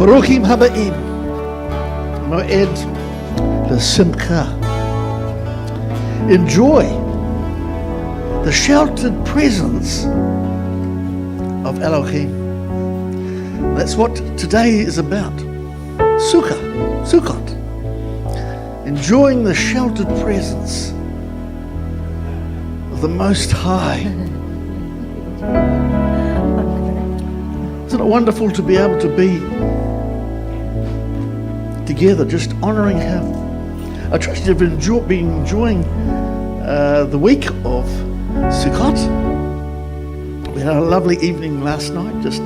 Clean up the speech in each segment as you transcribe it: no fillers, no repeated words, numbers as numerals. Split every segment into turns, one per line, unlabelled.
Baruchim Haba'im, Moed L'Simcha. Enjoy the sheltered presence of Elohim. That's what today is about. Sukkot. Enjoying the sheltered presence of the Most High. Isn't it wonderful to be able to be together, just honouring Him? I trust you've been enjoying the week of Sukkot. We had a lovely evening last night, just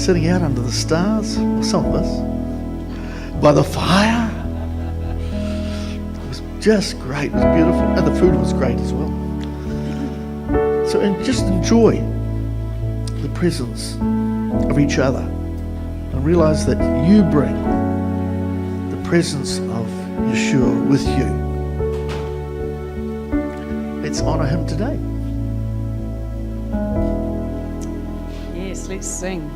sitting out under the stars, or some of us, by the fire. It was just great, it was beautiful, and the food was great as well. So just enjoy the presence of each other and realize that you bring the presence of Yeshua with you. Let's honor Him today.
Yes, let's sing.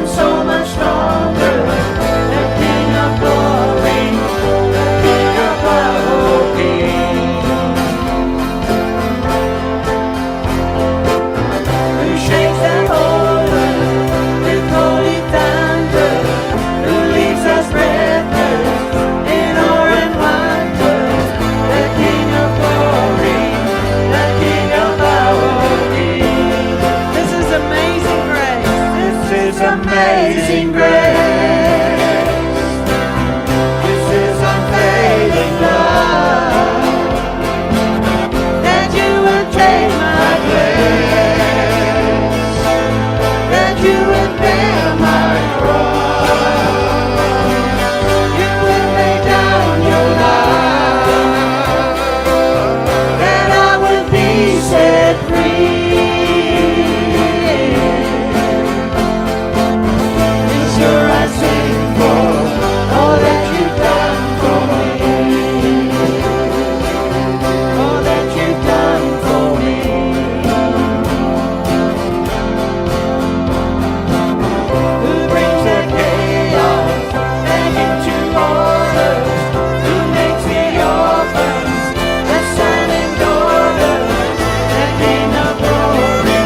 and so much stronger. The King of glory, the King of our whole King. Who shakes the whole earth with holy thunder, who leaves us breathless in awe and wonder. The King of glory, the King of our King.
This is amazing grace.
This is amazing grace. This is unfailing love. That you would take my place, that you would bear my cross, you would lay down your life, that I would be set free. And sure I sing for all that you've done for me, all that you've done for me. Who brings the chaos back into order, who makes the orphans the son and daughter, the King of glory,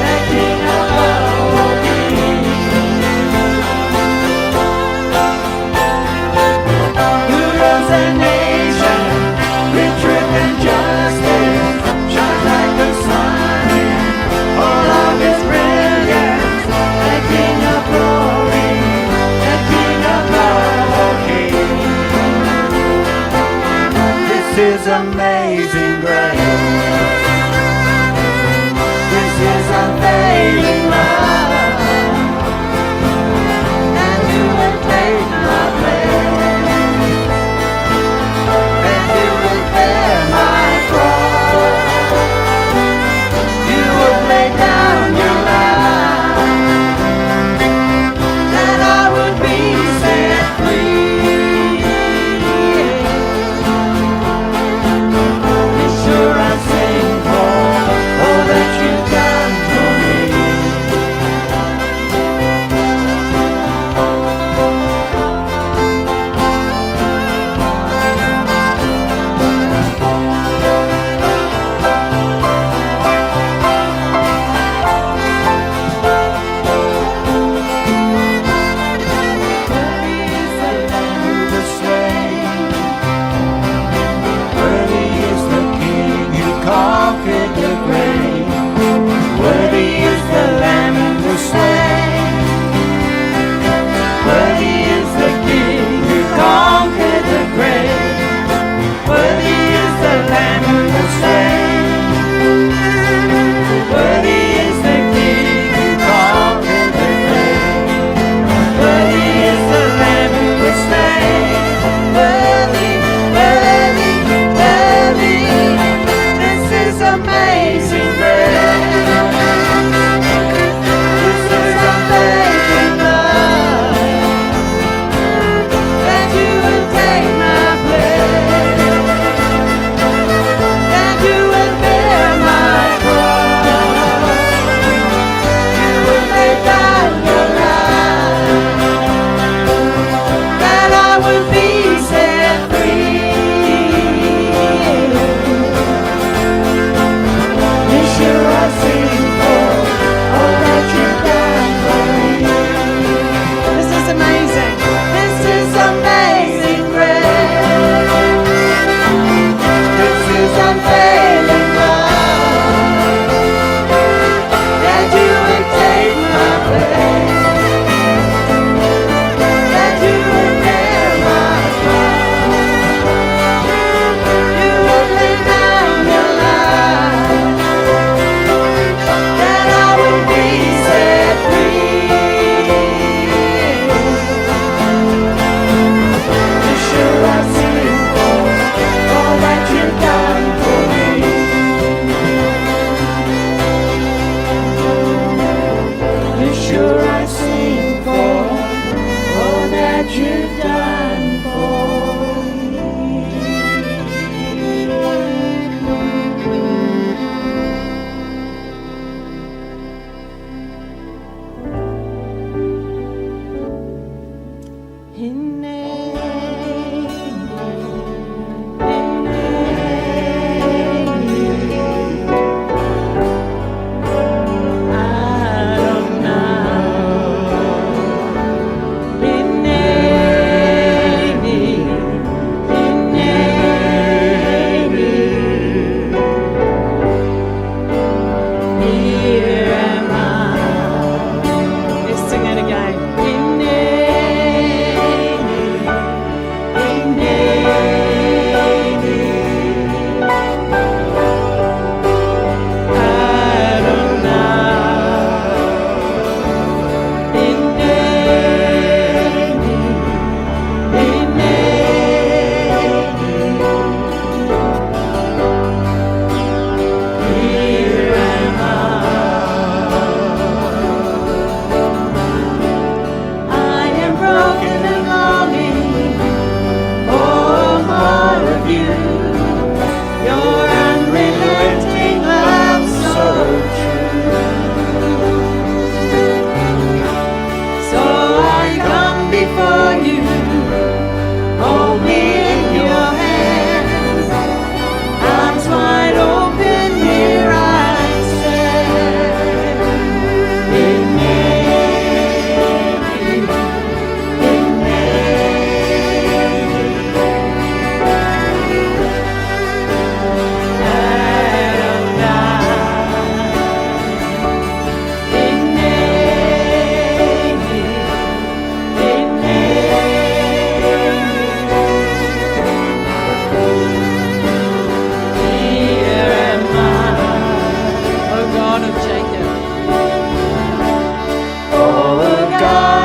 the King of our King. Who rules the nation with truth and justice, shines like the sun in all of his brilliance, the King of glory, the King of our King. This is amazing grace. This is unfailing love. And you would take my place, and you would bear my cross, you would lay down your life, that I would be set free. And sure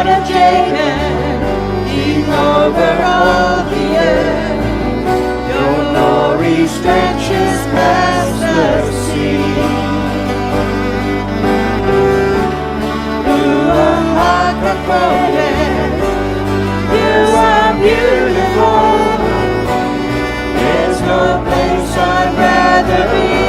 God of Jacob, King over all the earth. Your glory stretches past the sea. Who unlock the broken, you are beautiful. There's no place I'd rather be.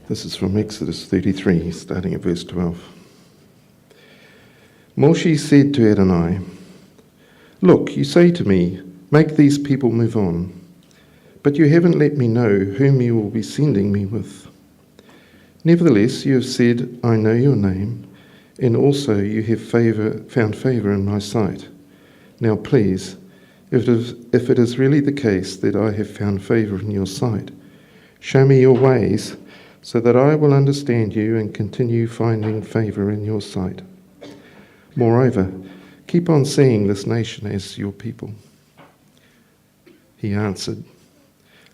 This is from Exodus 33, starting at verse 12. Moshe said to Adonai, "Look, you say to me, make these people move on, but you haven't let me know whom you will be sending me with. Nevertheless, you have said, I know your name, and also you have found favor in my sight. Now please, if it is really the case that I have found favor in your sight, show me your ways, so that I will understand you and continue finding favor in your sight. Moreover, keep on seeing this nation as your people." He answered,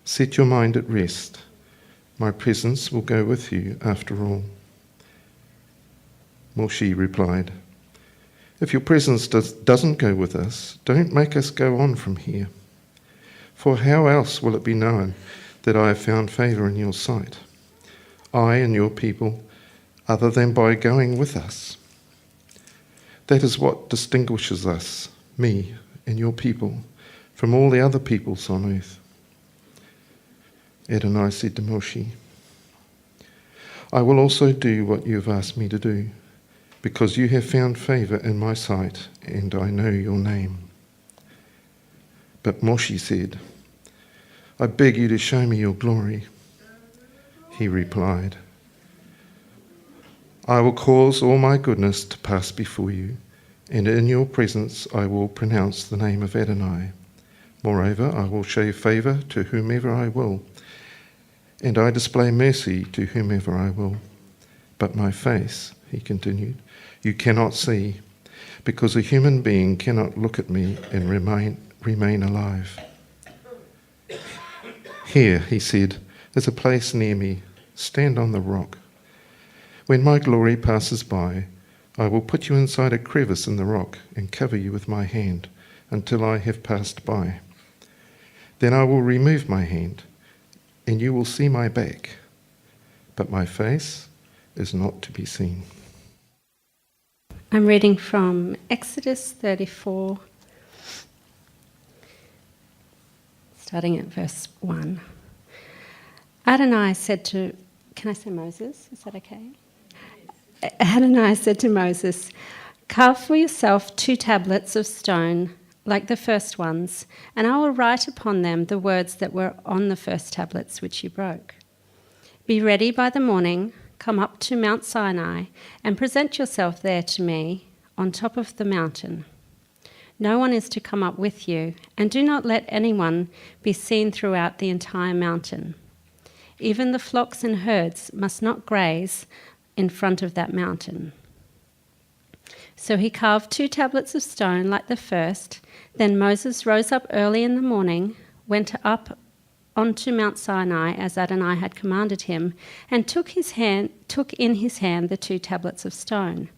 "Set your mind at rest. My presence will go with you after all." Moshe replied, "If your presence doesn't go with us, don't make us go on from here. For how else will it be known that I have found favor in your sight, I and your people, other than by going with us? That is what distinguishes us, me and your people, from all the other peoples on earth." Adonai said to Moshe, "I will also do what you have asked me to do, because you have found favor in my sight, and I know your name." But Moshe said, I beg you to show me your glory. He replied, I will cause all my goodness to pass before you, and in your presence I will pronounce the name of Adonai. Moreover, I will show favour to whomever I will, and I display mercy to whomever I will. But my face, he continued, you cannot see, because a human being cannot look at me and remain alive. Here, he said, is a place near me. Stand on the rock. When my glory passes by, I will put you inside a crevice in the rock and cover you with my hand until I have passed by. Then I will remove my hand, and you will see my back, but my face is not to be seen.
I'm reading from Exodus 34, starting at verse 1. Adonai said to, can I say Moses? Is that okay? Adonai said to Moses, carve for yourself 2 tablets of stone like the first ones, and I will write upon them the words that were on the first tablets which you broke. Be ready by the morning, come up to Mount Sinai, and present yourself there to me on top of the mountain. No one is to come up with you, and do not let anyone be seen throughout the entire mountain. Even the flocks and herds must not graze in front of that mountain. So he carved 2 tablets of stone like the first. Then Moses rose up early in the morning, went up onto Mount Sinai as Adonai had commanded him, and took in his hand the 2 tablets of stone.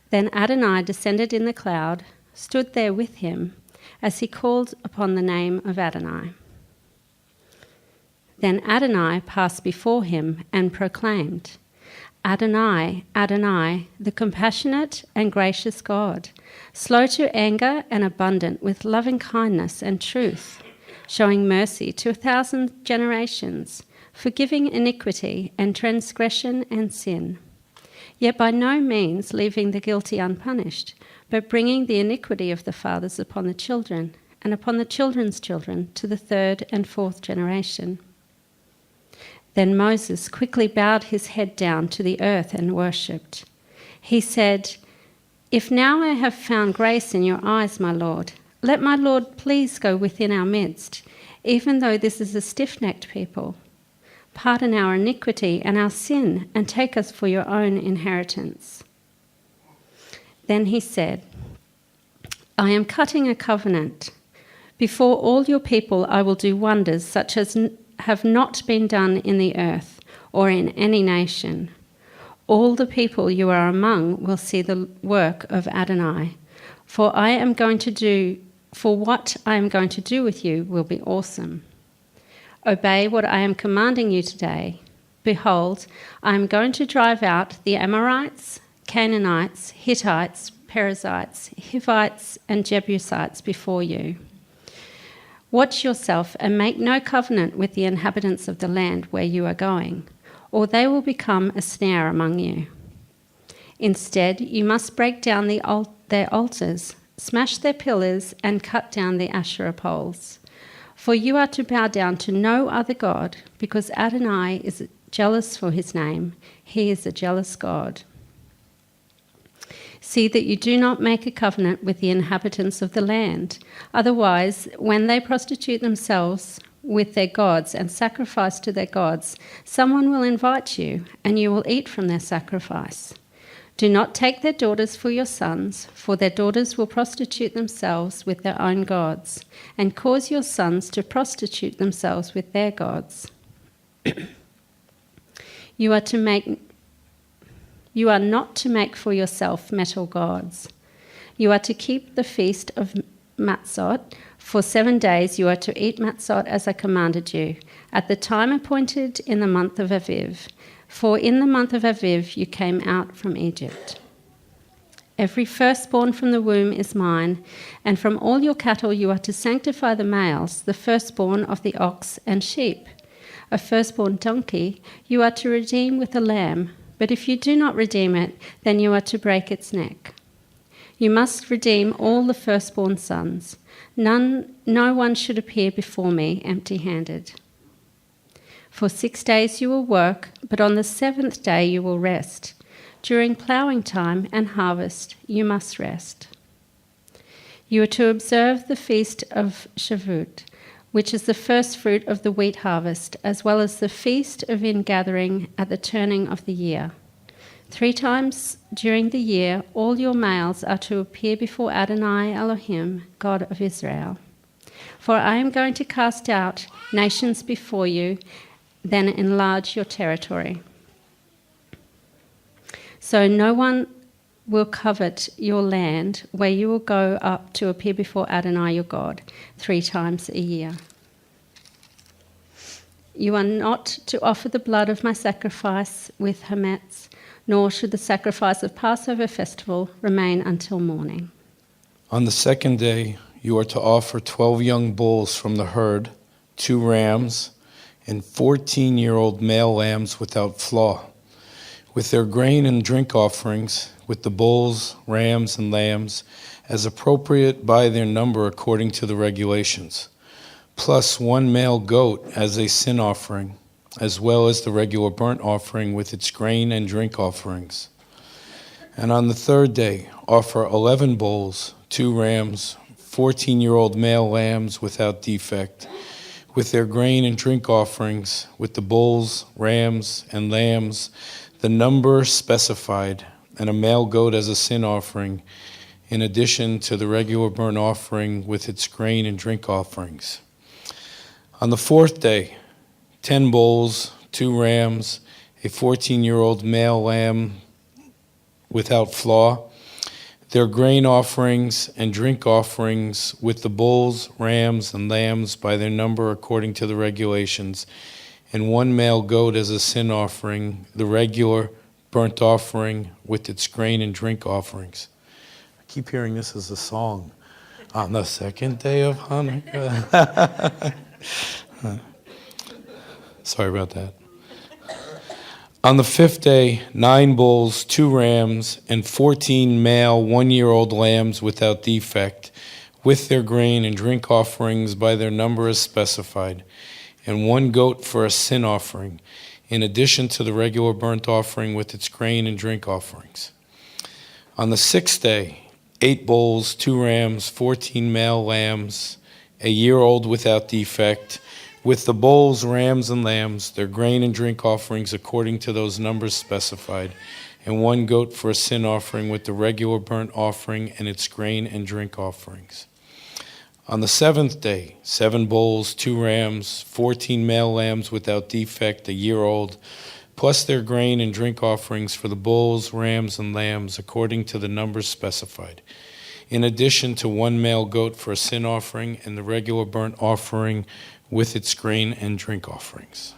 Then Adonai descended in the cloud, stood there with him as he called upon the name of Adonai. Then Adonai passed before him and proclaimed, Adonai, Adonai, the compassionate and gracious God, slow to anger and abundant with loving kindness and truth, showing mercy to 1,000 generations, forgiving iniquity and transgression and sin, yet by no means leaving the guilty unpunished, but bringing the iniquity of the fathers upon the children, and upon the children's children to the 3rd and 4th generation. Then Moses quickly bowed his head down to the earth and worshipped. He said, If now I have found grace in your eyes, my Lord, let my Lord please go within our midst, even though this is a stiff-necked people. Pardon our iniquity and our sin, and take us for your own inheritance. Then he said, I am cutting a covenant. Before all your people I will do wonders such as have not been done in the earth or in any nation. All the people you are among will see the work of Adonai, for what I am going to do with you will be awesome. Obey what I am commanding you today. Behold, I am going to drive out the Amorites, Canaanites, Hittites, Perizzites, Hivites, and Jebusites before you. Watch yourself and make no covenant with the inhabitants of the land where you are going, or they will become a snare among you. Instead, you must break down their altars, smash their pillars, and cut down the Asherah poles. For you are to bow down to no other God, because Adonai is jealous for his name. He is a jealous God. See that you do not make a covenant with the inhabitants of the land. Otherwise, when they prostitute themselves with their gods and sacrifice to their gods, someone will invite you, and you will eat from their sacrifice. Do not take their daughters for your sons, for their daughters will prostitute themselves with their own gods, and cause your sons to prostitute themselves with their gods. You are not to make for yourself metal gods. You are to keep the feast of Matzot. For 7 days you are to eat Matzot as I commanded you, at the time appointed in the month of Aviv. For in the month of Aviv you came out from Egypt. Every firstborn from the womb is mine, and from all your cattle you are to sanctify the males, the firstborn of the ox and sheep. A firstborn donkey you are to redeem with a lamb, but if you do not redeem it, then you are to break its neck. You must redeem all the firstborn sons. No one should appear before me empty-handed. For 6 days you will work, but on the 7th day you will rest. During ploughing time and harvest you must rest. You are to observe the feast of Shavuot, which is the first fruit of the wheat harvest, as well as the feast of ingathering at the turning of the year. 3 times during the year, all your males are to appear before Adonai Elohim, God of Israel. For I am going to cast out nations before you, then enlarge your territory. So no one will covet your land, where you will go up to appear before Adonai your God 3 times a year. You are not to offer the blood of my sacrifice with hametz, nor should the sacrifice of Passover festival remain until morning.
On the 2nd day, you are to offer 12 young bulls from the herd, 2 rams, and 14-year-old male lambs without flaw, with their grain and drink offerings, with the bulls, rams, and lambs, as appropriate by their number according to the regulations, plus 1 male goat as a sin offering, as well as the regular burnt offering with its grain and drink offerings. And on the 3rd day, offer 11 bulls, 2 rams, 14-year-old male lambs without defect, with their grain and drink offerings, with the bulls, rams, and lambs, the number specified, and a male goat as a sin offering, in addition to the regular burnt offering with its grain and drink offerings. On the 4th day, 10 bulls, 2 rams, a 14-year-old male lamb without flaw, their grain offerings and drink offerings with the bulls, rams, and lambs by their number according to the regulations, and 1 male goat as a sin offering, the regular burnt offering with its grain and drink offerings. I keep hearing this as a song. On the 2nd day of Hanukkah. Sorry about that. On the 5th day, 9 bulls, 2 rams, and 14 male 1-year-old lambs without defect, with their grain and drink offerings by their number as specified, and 1 goat for a sin offering, in addition to the regular burnt offering with its grain and drink offerings. On the 6th day, 8 bulls, 2 rams, 14 male lambs, a year old without defect, with the bulls, rams, and lambs, their grain and drink offerings according to those numbers specified, and 1 goat for a sin offering with the regular burnt offering and its grain and drink offerings. On the 7th day, 7 bulls, 2 rams, 14 male lambs without defect, a year old, plus their grain and drink offerings for the bulls, rams, and lambs according to the numbers specified, in addition to 1 male goat for a sin offering and the regular burnt offering with its grain and drink offerings.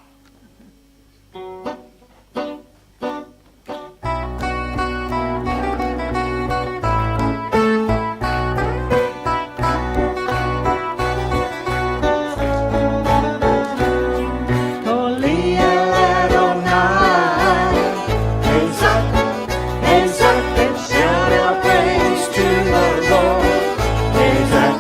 Koli El Adonai, Ezak, and shout our praise to the Lord. Ezak.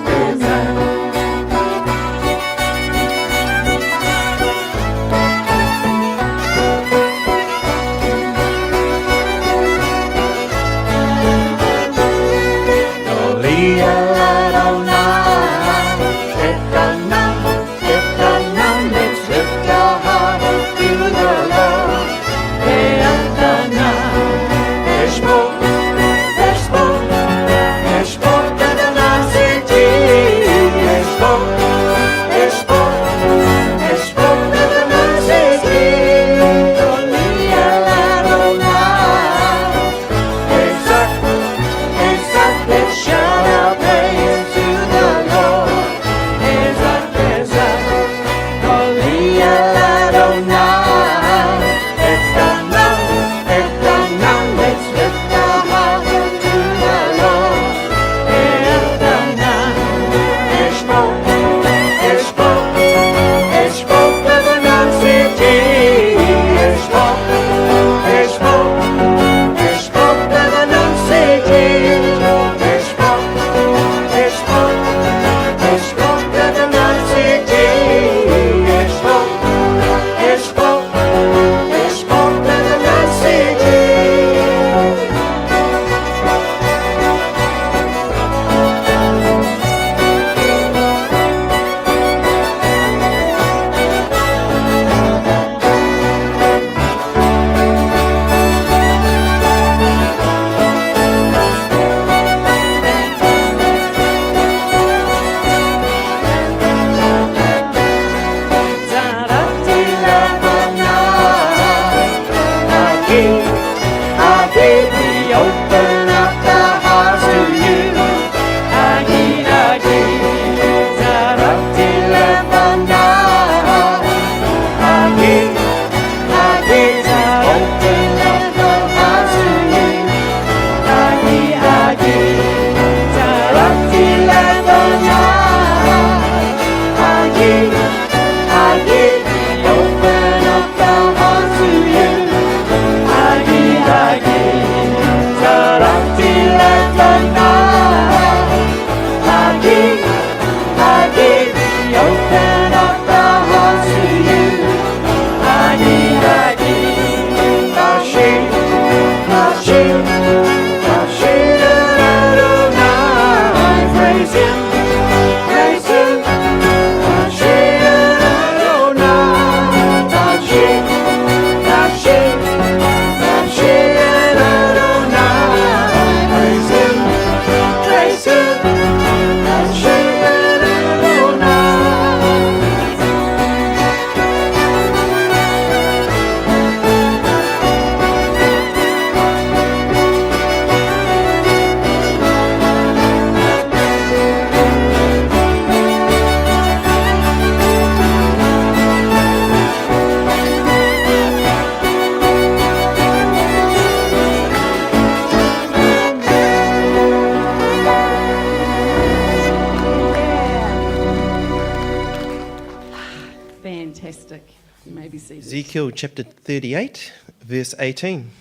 Fantastic. You may be seated.
Ezekiel chapter 38, verse 18.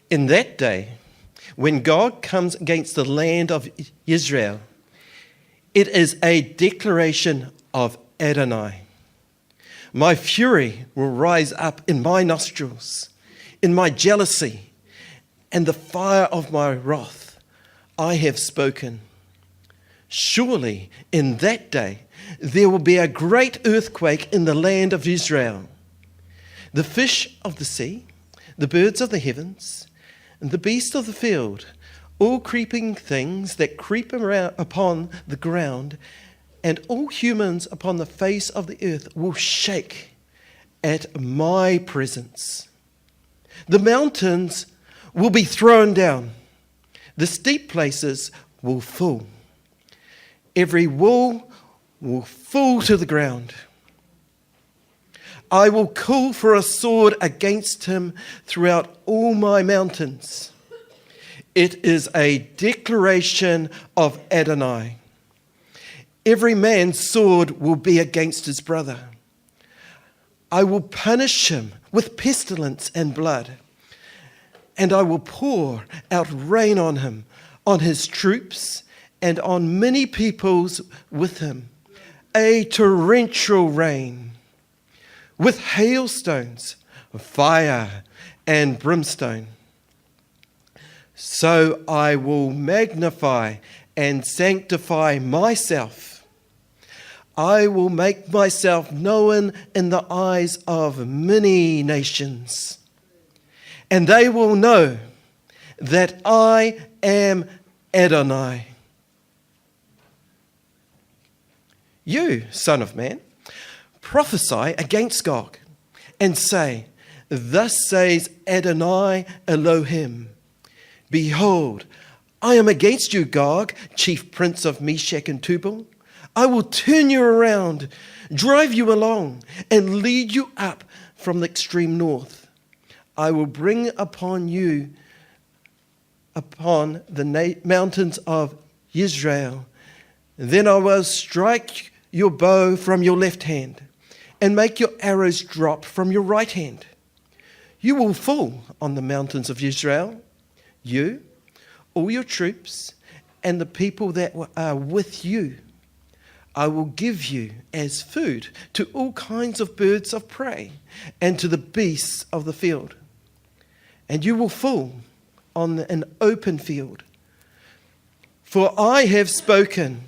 In that day, when God comes against the land of Israel, it is a declaration of Adonai. My fury will rise up in my nostrils, in my jealousy, and the fire of my wrath I have spoken. Surely in that day there will be a great earthquake in the land of Israel. The fish of the sea, the birds of the heavens, and the beasts of the field, all creeping things that creep around upon the ground, and all humans upon the face of the earth will shake at my presence. The mountains will be thrown down. The steep places will fall. Every wall will fall to the ground. I will call for a sword against him throughout all my mountains. It is a declaration of Adonai. Every man's sword will be against his brother. I will punish him with pestilence and blood, and I will pour out rain on him, on his troops, and on many peoples with him, a torrential rain, with hailstones, fire, and brimstone. So I will magnify and sanctify myself. I will make myself known in the eyes of many nations, and they will know that I am Adonai. You, son of man, prophesy against Gog and say, thus says Adonai Elohim, behold, I am against you, Gog, chief prince of Meshech and Tubal. I will turn you around, drive you along, and lead you up from the extreme north. I will bring upon you, upon the mountains of Israel. Then I will strike your bow from your left hand and make your arrows drop from your right hand. You will fall on the mountains of Israel, you, all your troops, and the people that are with you. I will give you as food to all kinds of birds of prey and to the beasts of the field. And you will fall on an open field. For I have spoken.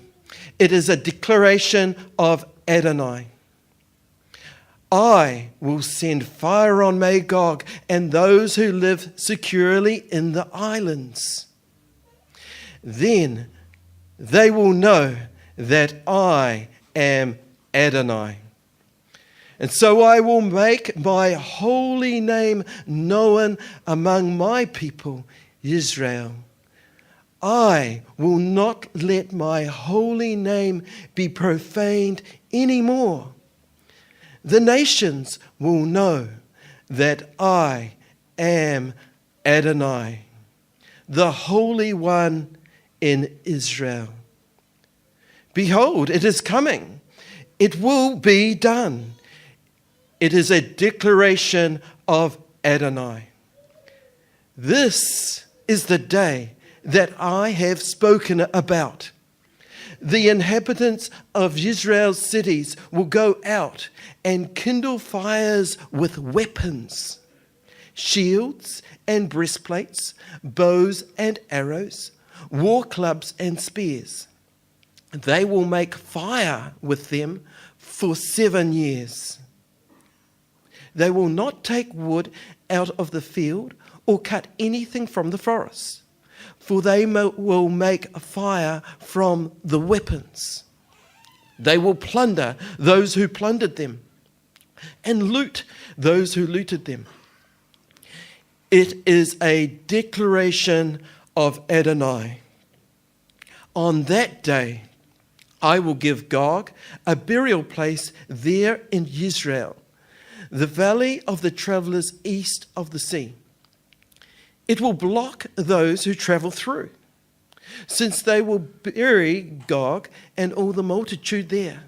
It is a declaration of Adonai. I will send fire on Magog and those who live securely in the islands. Then they will know that I am Adonai. And so I will make my holy name known among my people, Israel. I will not let my holy name be profaned anymore. The nations will know that I am Adonai, the Holy One in Israel. Behold, it is coming. It will be done. It is a declaration of Adonai. This is the day that I have spoken about. The inhabitants of Israel's cities will go out and kindle fires with weapons, shields and breastplates, bows and arrows, war clubs and spears. They will make fire with them for 7 years. They will not take wood out of the field or cut anything from the forest, for they will make a fire from the weapons. They will plunder those who plundered them and loot those who looted them. It is a declaration of Adonai. On that day, I will give Gog a burial place there in Israel, the valley of the travelers east of the sea. It will block those who travel through, since they will bury Gog and all the multitude there.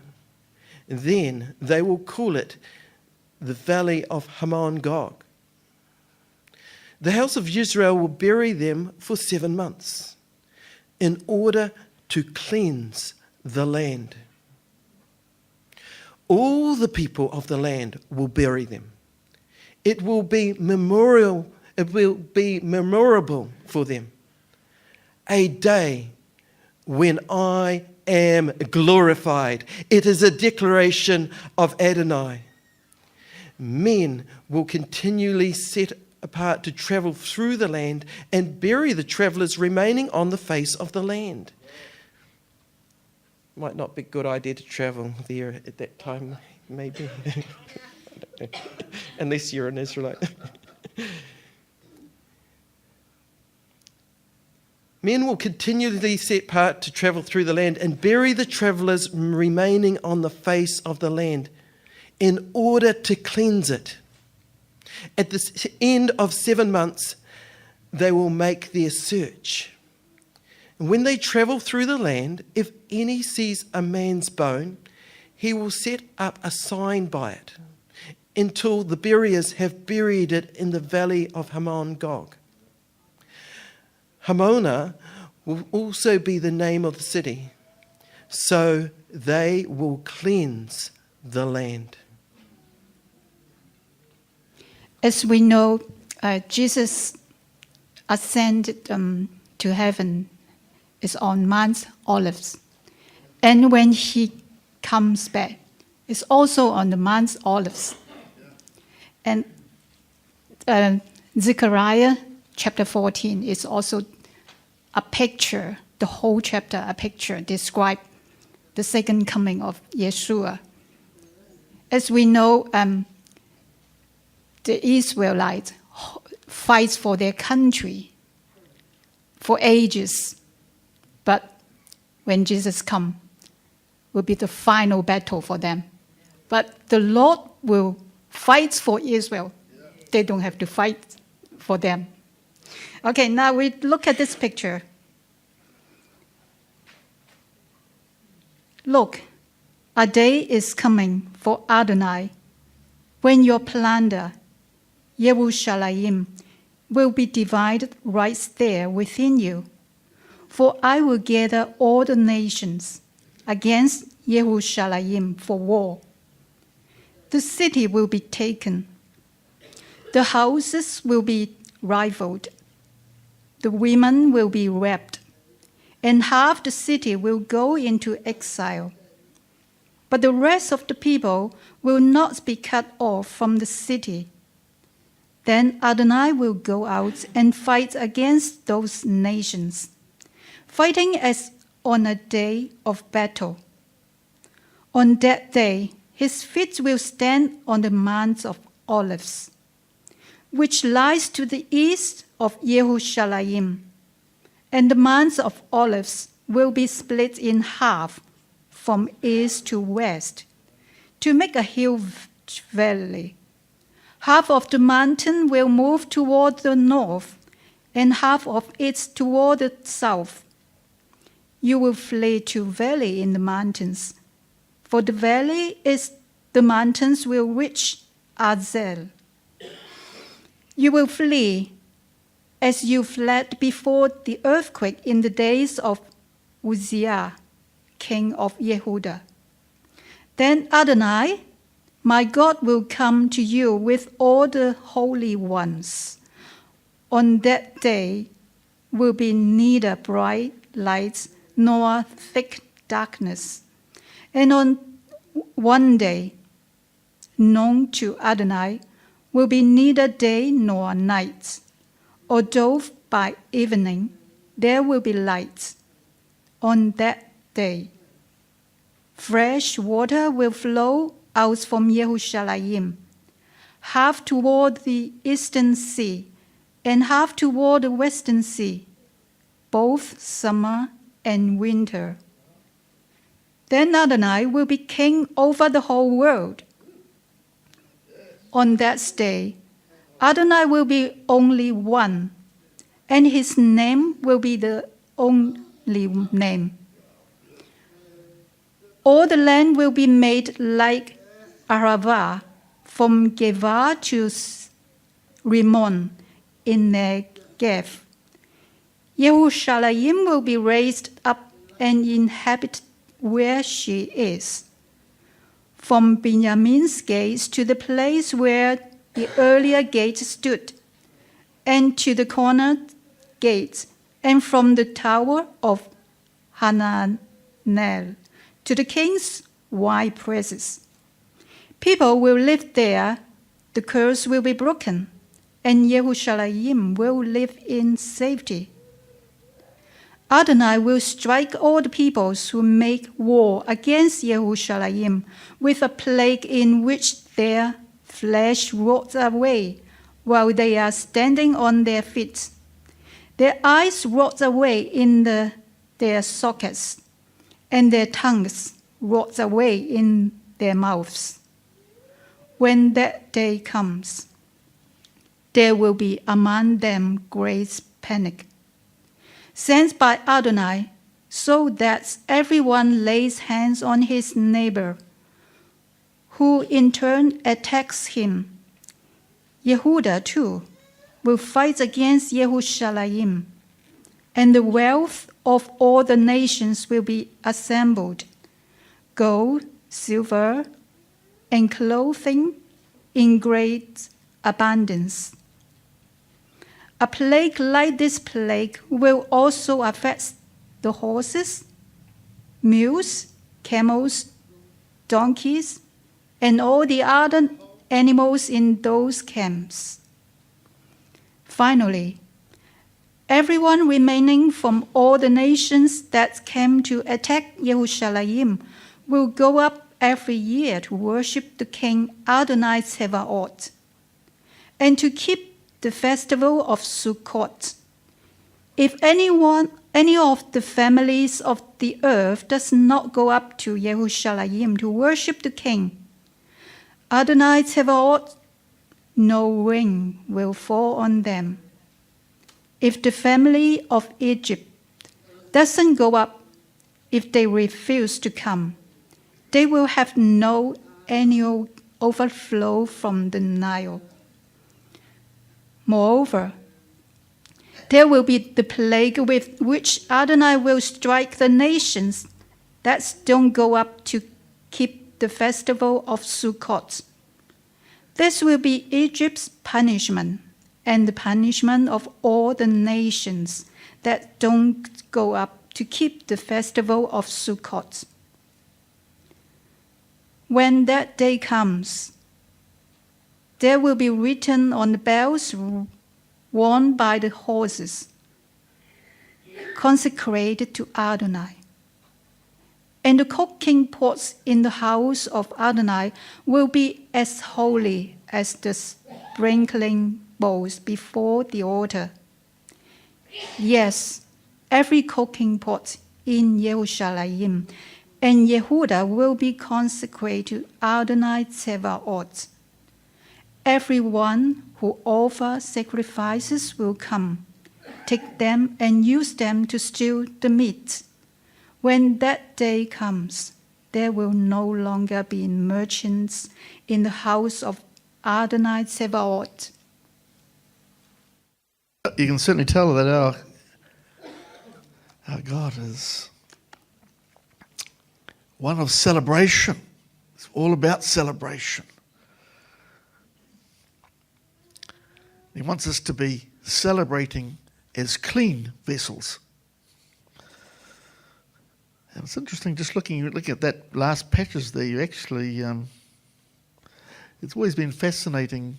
Then they will call it the Valley of Hamoed. The house of Israel will bury them for 7 months in order to cleanse the land. All the people of the land will bury them. It will be memorial. It will be memorable for them. A day when I am glorified. It is a declaration of Adonai. Men will continually set apart to travel through the land and bury the travellers remaining on the face of the land. Might not be a good idea to travel there at that time, maybe. Unless you're an Israelite. Men will continually set apart to travel through the land and bury the travellers remaining on the face of the land in order to cleanse it. At the end of 7 months, they will make their search. And when they travel through the land, if any sees a man's bone, he will set up a sign by it until the buriers have buried it in the valley of Hamoed. Hamona will also be the name of the city, so they will cleanse the land.
As we know, Jesus ascended to heaven is on Mount Olives. And when he comes back, it's also on the Mount Olives. And Zechariah chapter 14 is also a picture, the whole chapter, a picture, describe the second coming of Yeshua. As we know, the Israelites fight for their country for ages. But when Jesus comes, will be the final battle for them. But the Lord will fight for Israel. They don't have to fight for them. Okay, now we look at this picture. Look, a day is coming for Adonai when your plunder, Yerushalayim, will be divided right there within you. For I will gather all the nations against Yerushalayim for war. The city will be taken. The houses will be rifled. The women will be raped, and half the city will go into exile. But the rest of the people will not be cut off from the city. Then Adonai will go out and fight against those nations, fighting as on a day of battle. On that day, his feet will stand on the Mount of Olives, which lies to the east of Yerushalayim, and the Mount of Olives will be split in half from east to west to make a hill valley. Half of the mountain will move toward the north, and half of it toward the south. You will flee to valley in the mountains, for the valley is the mountains will reach Azel. You will flee as you fled before the earthquake in the days of Uzziah, king of Yehudah. Then Adonai, my God, will come to you with all the holy ones. On that day will be neither bright lights nor thick darkness. And on one day, known to Adonai, will be neither day nor night. Although by evening there will be light. On that day, fresh water will flow out from Yerushalayim, half toward the eastern sea and half toward the western sea, both summer and winter. Then Adonai will be king over the whole world. On that day, Adonai will be only one, and his name will be the only name. All the land will be made like Arava, from Geva to Rimmon in Negev. Yerushalayim will be raised up and inhabit where she is. From Benjamin's gates to the place where the earlier gate stood, and to the corner gates, and from the tower of Hananel to the king's wide presses. People will live there, the curse will be broken, and Yerushalayim will live in safety. Adonai will strike all the peoples who make war against Yerushalayim with a plague in which their flesh rots away while they are standing on their feet. Their eyes rot away in their sockets, and their tongues rot away in their mouths. When that day comes, there will be among them great panic, sent by Adonai, so that everyone lays hands on his neighbor, who in turn attacks him. Yehudah, too, will fight against Yerushalayim, and the wealth of all the nations will be assembled, gold, silver, and clothing in great abundance. A plague like this plague will also affect the horses, mules, camels, donkeys, and all the other animals in those camps. Finally, everyone remaining from all the nations that came to attack Yerushalayim will go up every year to worship the King Adonai Tsevaot, and to keep the festival of Sukkot. If any of the families of the earth does not go up to Yerushalayim to worship the King Adonai Tsevaot, no rain will fall on them. If the family of Egypt doesn't go up, if they refuse to come, they will have no annual overflow from the Nile. Moreover, there will be the plague with which Adonai will strike the nations that don't go up to keep the festival of Sukkot. This will be Egypt's punishment and the punishment of all the nations that don't go up to keep the festival of Sukkot. When that day comes, there will be written on the bells worn by the horses, consecrated to Adonai. And the cooking pots in the house of Adonai will be as holy as the sprinkling bowls before the altar. Yes, every cooking pot in Yerushalayim and Yehudah will be consecrated to Adonai Tsevaot. Everyone who offers sacrifices will come, take them and use them to stew the meat. When that day comes, there will no longer be merchants in the house of Adonai Tsevaot.
You can certainly tell that our God is one of celebration. It's all about celebration. He wants us to be celebrating as clean vessels. And it's interesting just looking at that last passage there. You actually, it's always been fascinating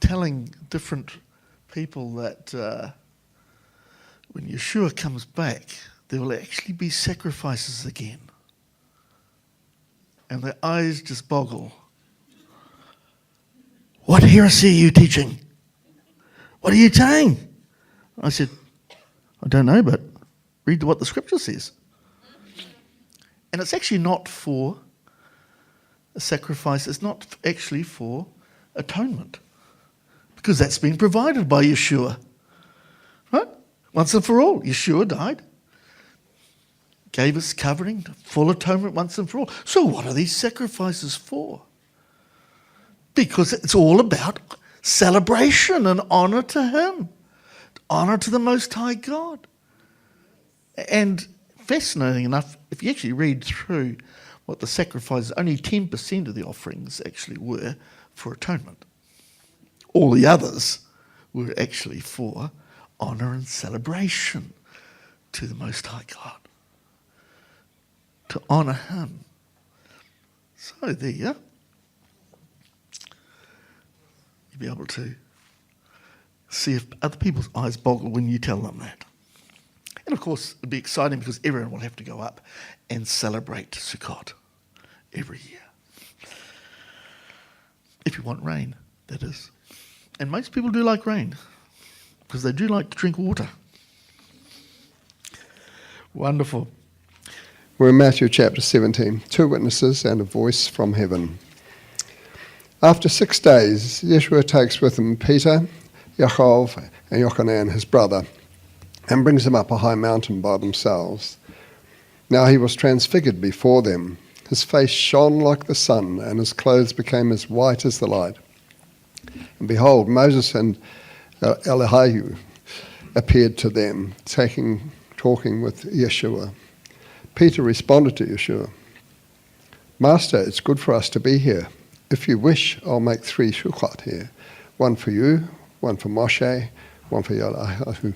telling different people that when Yeshua comes back, there will actually be sacrifices again. And their eyes just boggle. What heresy are you teaching? What are you saying? I said, I don't know, but read what the scripture says. And it's actually not for a sacrifice. It's not actually for atonement. Because that's been provided by Yeshua. Right? Once and for all, Yeshua died. gave us covering, full atonement once and for all. So what are these sacrifices for? Because it's all about celebration and honour to him, honour to the Most High God. And fascinating enough, if you actually read through what the sacrifices, only 10% of the offerings actually were for atonement. All the others were actually for honour and celebration to the Most High God, to honour him. So there, you'll be able to see if other people's eyes boggle when you tell them that. And of course, it'll be exciting because everyone will have to go up and celebrate Sukkot every year. If you want rain, that is. And most people do like rain because they do like to drink water. Wonderful.
We're in Mathew chapter 17, 2 witnesses and a voice from heaven. After 6 days, Yeshua takes with him Peter, Yaakov, and Yochanan, his brother, and brings them up a high mountain by themselves. Now he was transfigured before them. His face shone like the sun, and his clothes became as white as the light. And behold, Moses and Elihu appeared to them, talking with Yeshua. Peter responded to Yeshua, Master, it's good for us to be here. If you wish, I'll make 3 Sukkot here, one for you, one for Moshe, one for Elihu.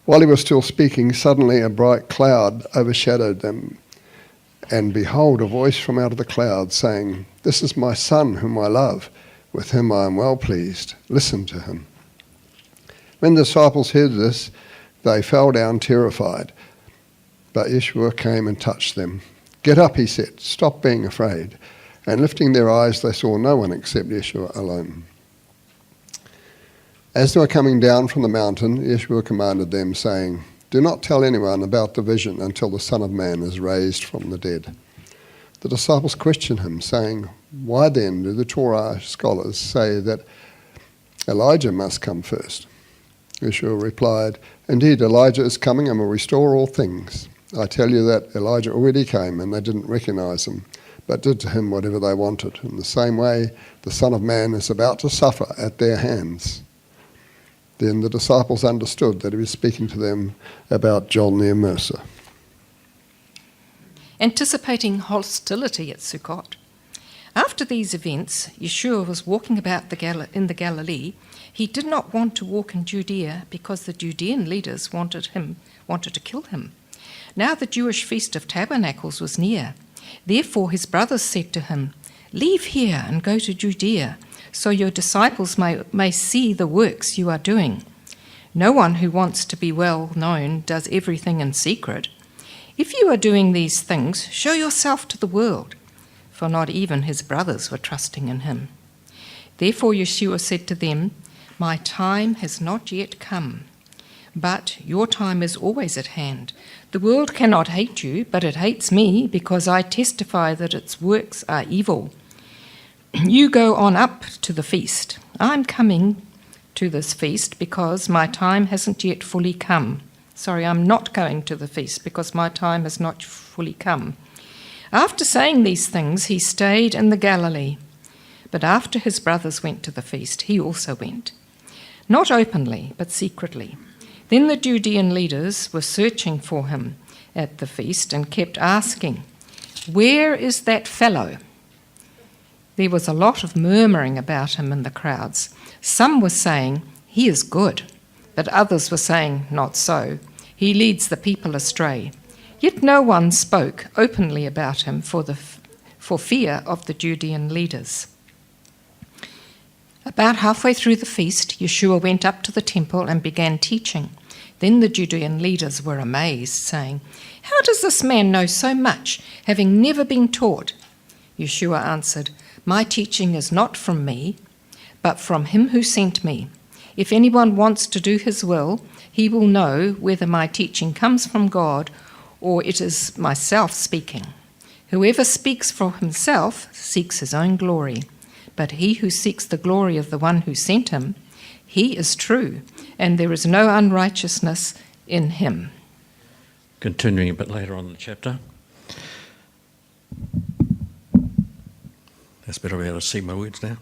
While he was still speaking, suddenly a bright cloud overshadowed them. And behold, a voice from out of the cloud saying, This is my son whom I love. With him I am well pleased. Listen to him. When the disciples heard this, they fell down terrified. But Yeshua came and touched them. Get up, he said. Stop being afraid. And lifting their eyes, they saw no one except Yeshua alone. As they were coming down from the mountain, Yeshua commanded them, saying, Do not tell anyone about the vision until the Son of Man is raised from the dead. The disciples questioned him, saying, Why then do the Torah scholars say that Elijah must come first? Yeshua replied, Indeed, Elijah is coming and will restore all things. I tell you that Elijah already came and they didn't recognize him, but did to him whatever they wanted. In the same way, the Son of Man is about to suffer at their hands. Then the disciples understood that he was speaking to them about John the Immerser.
Anticipating hostility at Sukkot. After these events, Yeshua was walking about in the Galilee. He did not want to walk in Judea because the Judean leaders wanted to kill him. Now the Jewish Feast of Tabernacles was near. Therefore his brothers said to him, Leave here and go to Judea, so your disciples may see the works you are doing. No one who wants to be well known does everything in secret. If you are doing these things, show yourself to the world. For not even his brothers were trusting in him. Therefore Yeshua said to them, My time has not yet come, but your time is always at hand. The world cannot hate you, but it hates me because I testify that its works are evil. You go on up to the feast. I'm coming to this feast because my time hasn't yet fully come. I'm not going to the feast because my time has not fully come. After saying these things, he stayed in the Galilee. But after his brothers went to the feast, he also went. Not openly, but secretly. Then the Judean leaders were searching for him at the feast and kept asking, Where is that fellow? There was a lot of murmuring about him in the crowds. Some were saying, He is good, but others were saying, Not so. He leads the people astray. Yet no one spoke openly about him for fear of the Judean leaders. About halfway through the feast, Yeshua went up to the temple and began teaching. Then the Judean leaders were amazed, saying, How does this man know so much, having never been taught? Yeshua answered, My teaching is not from me, but from him who sent me. If anyone wants to do his will, he will know whether my teaching comes from God or it is myself speaking. Whoever speaks for himself seeks his own glory, but he who seeks the glory of the one who sent him, he is true, and there is no unrighteousness in him.
continuing a bit later on in the chapter. That's better be able to see my words now.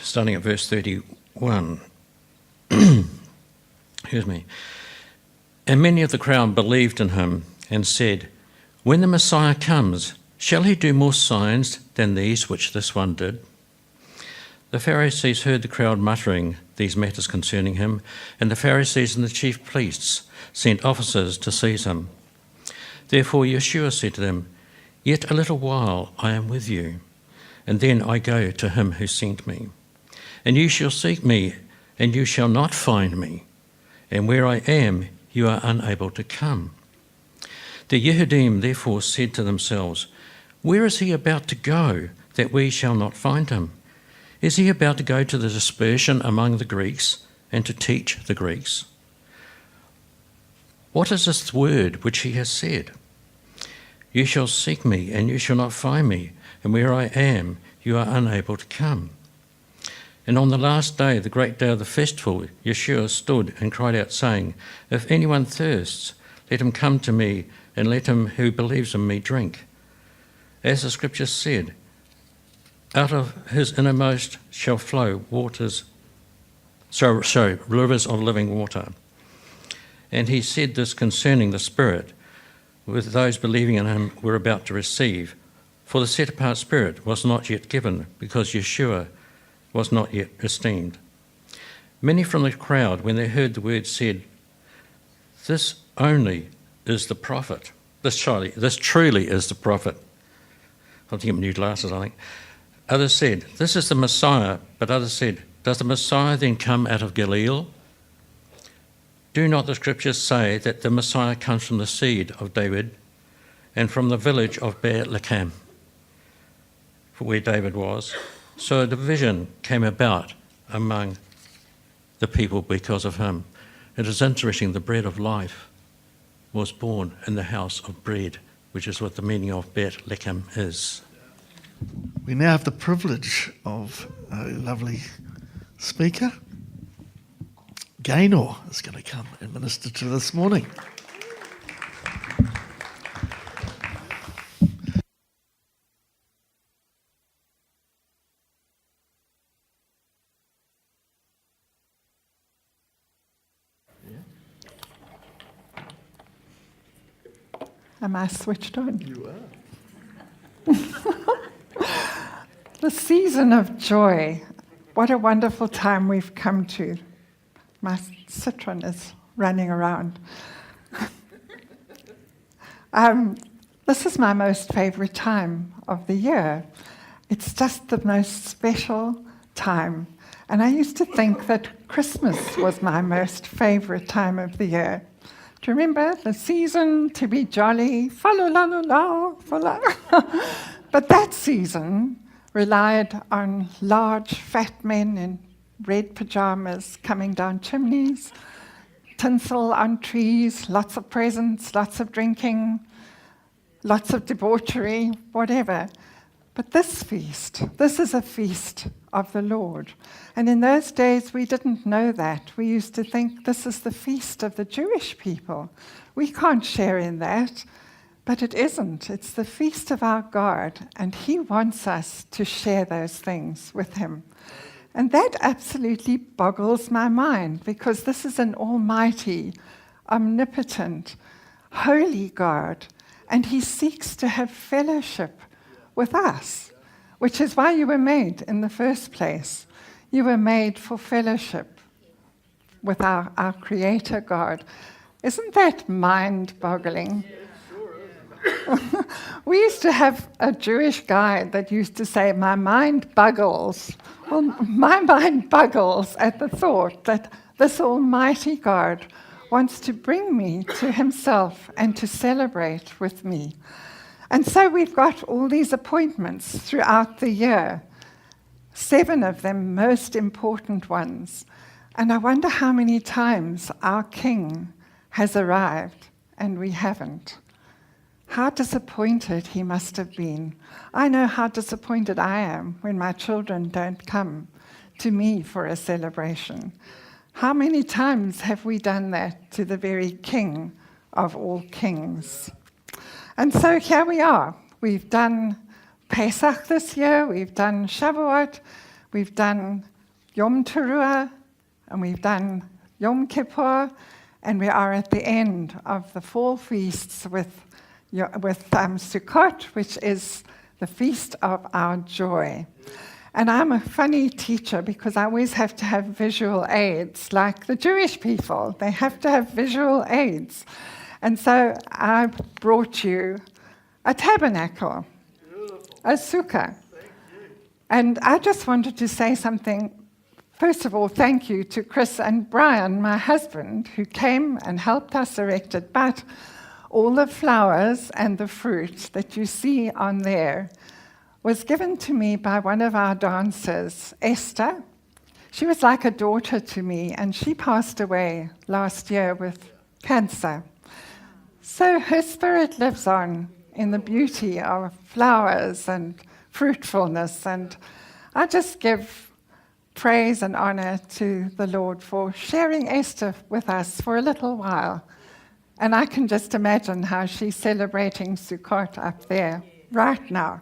Starting at verse 31. Excuse me. And many of the crowd believed in him and said, "When the Messiah comes, shall he do more signs than these which this one did?" The Pharisees heard the crowd muttering these matters concerning him, and the Pharisees and the chief priests sent officers to seize him. Therefore Yeshua said to them, "Yet a little while I am with you, and then I go to him who sent me. And you shall seek me, and you shall not find me. And where I am, you are unable to come." The Yehudim therefore said to themselves, "Where is he about to go, that we shall not find him? Is he about to go to the dispersion among the Greeks, and to teach the Greeks? What is this word which he has said? You shall seek me, and you shall not find me, and where I am, you are unable to come." And on the last day, the great day of the festival, Yeshua stood and cried out, saying, "If anyone thirsts, let him come to me, and let him who believes in me drink. As the scripture said, out of his innermost shall flow rivers of living water." And he said this concerning the Spirit, which those believing in him were about to receive. For the set-apart Spirit was not yet given, because Yeshua was not yet esteemed. Many from the crowd, when they heard the word, said, "This only is the prophet. This truly is the prophet." I'll have to get my new glasses, I think. Others said, "This is the Messiah." But others said, "Does the Messiah then come out of Galilee? Do not the scriptures say that the Messiah comes from the seed of David and from the village of Bethlehem, for where David was?" So a division came about among the people because of him. It is interesting, the bread of life was born in the house of bread, which is what the meaning of Bethlehem is.
We now have the privilege of a lovely speaker. Gaynor is going to come and minister to this morning.
Am I switched on?
You are.
The season of joy. What a wonderful time we've come to. My citron is running around. This is my most favorite time of the year. It's just the most special time. And I used to think that Christmas was my most favorite time of the year. Do you remember the season to be jolly? Fa-la-la-la-la, fa-la. But that season relied on large, fat men in red pajamas coming down chimneys, tinsel on trees, lots of presents, lots of drinking, lots of debauchery, whatever. But this feast, this is a feast of the Lord. And in those days, we didn't know that. We used to think this is the feast of the Jewish people. We can't share in that. But it isn't. It's the feast of our God, and He wants us to share those things with Him. And that absolutely boggles my mind, because this is an almighty, omnipotent, holy God, and He seeks to have fellowship with us, which is why you were made in the first place. You were made for fellowship with our Creator God. Isn't that mind-boggling? We used to have a Jewish guy that used to say, "My mind boggles." Well, my mind boggles at the thought that this almighty God wants to bring me to Himself and to celebrate with me. And so we've got all these appointments throughout the year, 7 of them most important ones. And I wonder how many times our King has arrived and we haven't. How disappointed he must have been. I know how disappointed I am when my children don't come to me for a celebration. How many times have we done that to the very King of all kings? And so here we are. We've done Pesach this year, we've done Shavuot, we've done Yom Teruah, and we've done Yom Kippur, and we are at the end of the fall feasts with Sukkot, which is the feast of our joy. And I'm a funny teacher because I always have to have visual aids, like the Jewish people. They have to have visual aids. And so I brought you a tabernacle, a sukkah. And I just wanted to say something. First of all, thank you to Chris and Brian, my husband, who came and helped us erect it. But all the flowers and the fruit that you see on there was given to me by one of our dancers, Esther. She was like a daughter to me, and she passed away last year with cancer. So her spirit lives on in the beauty of flowers and fruitfulness, and I just give praise and honor to the Lord for sharing Esther with us for a little while. And I can just imagine how she's celebrating Sukkot up there right now.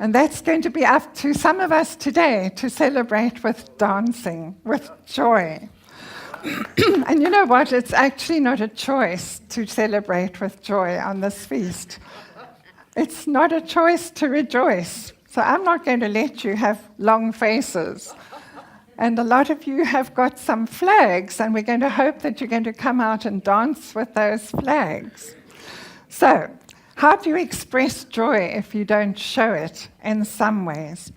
And that's going to be up to some of us today to celebrate with dancing, with joy. And you know what? It's actually not a choice to celebrate with joy on this feast. It's not a choice to rejoice. So I'm not going to let you have long faces. And a lot of you have got some flags, and we're going to hope that you're going to come out and dance with those flags. So, how do you express joy if you don't show it in some ways?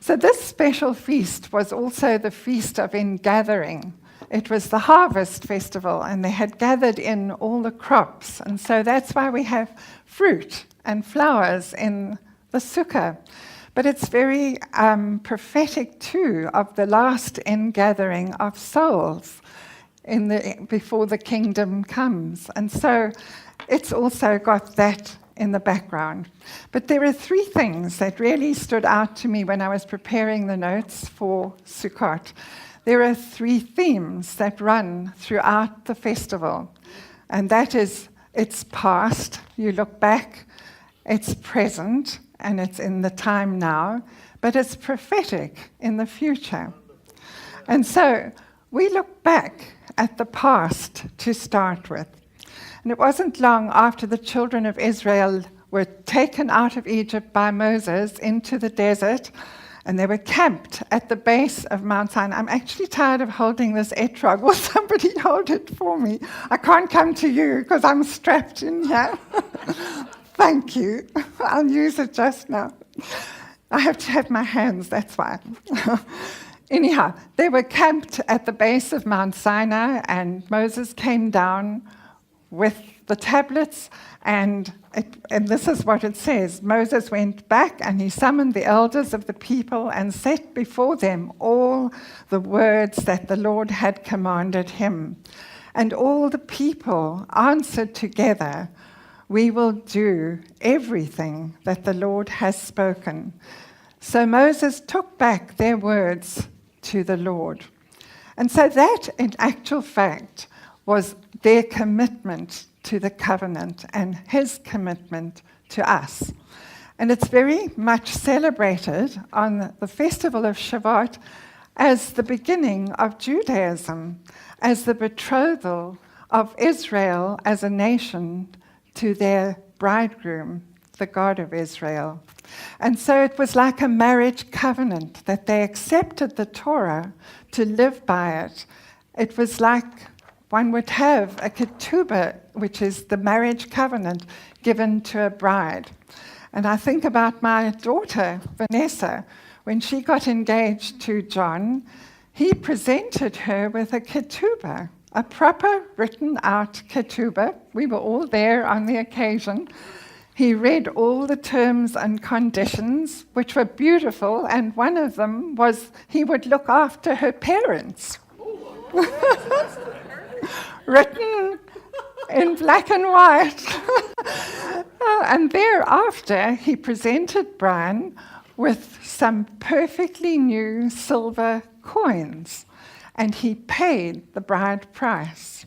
So this special feast was also the Feast of Ingathering. It was the harvest festival, and they had gathered in all the crops. And so that's why we have fruit and flowers in the sukkah. But it's very prophetic, too, of the last ingathering of souls before the kingdom comes. And so it's also got that in the background. But there are three things that really stood out to me when I was preparing the notes for Sukkot. There are three themes that run throughout the festival. And that is, it's past, you look back, it's present, and it's in the time now, but it's prophetic in the future. And so we look back at the past to start with. And it wasn't long after the children of Israel were taken out of Egypt by Moses into the desert, and they were camped at the base of Mount Sinai. I'm actually tired of holding this etrog. Will somebody hold it for me? I can't come to you because I'm strapped in here. Thank you. I'll use it just now. I have to have my hands, that's why. Anyhow, they were camped at the base of Mount Sinai, and Moses came down with the tablets, and this is what it says. Moses went back, and he summoned the elders of the people and set before them all the words that the Lord had commanded him. And all the people answered together, "We will do everything that the Lord has spoken." So Moses took back their words to the Lord. And so that, in actual fact, was their commitment to the covenant and his commitment to us. And it's very much celebrated on the festival of Shabbat as the beginning of Judaism, as the betrothal of Israel as a nation to their bridegroom, the God of Israel. And so it was like a marriage covenant that they accepted the Torah to live by it. It was like one would have a ketubah, which is the marriage covenant given to a bride. And I think about my daughter, Vanessa, when she got engaged to John, he presented her with a ketubah, a proper written out ketubah. We were all there on the occasion. He read all the terms and conditions, which were beautiful, and one of them was he would look after her parents. Written in black and white. And thereafter, he presented Brian with some perfectly new silver coins. and he paid the bride price,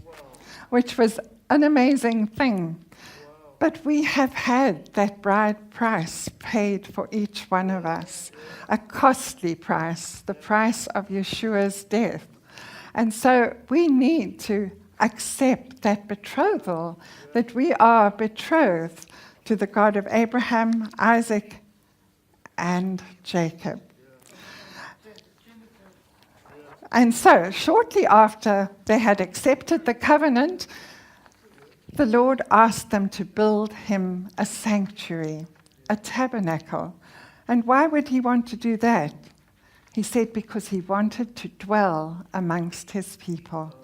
which was an amazing thing. But we have had that bride price paid for each one of us, a costly price, the price of Yeshua's death. And so we need to accept that betrothal, that we are betrothed to the God of Abraham, Isaac, and Jacob. And so, shortly after they had accepted the covenant, the Lord asked them to build him a sanctuary, a tabernacle. And why would he want to do that? He said because he wanted to dwell amongst his people,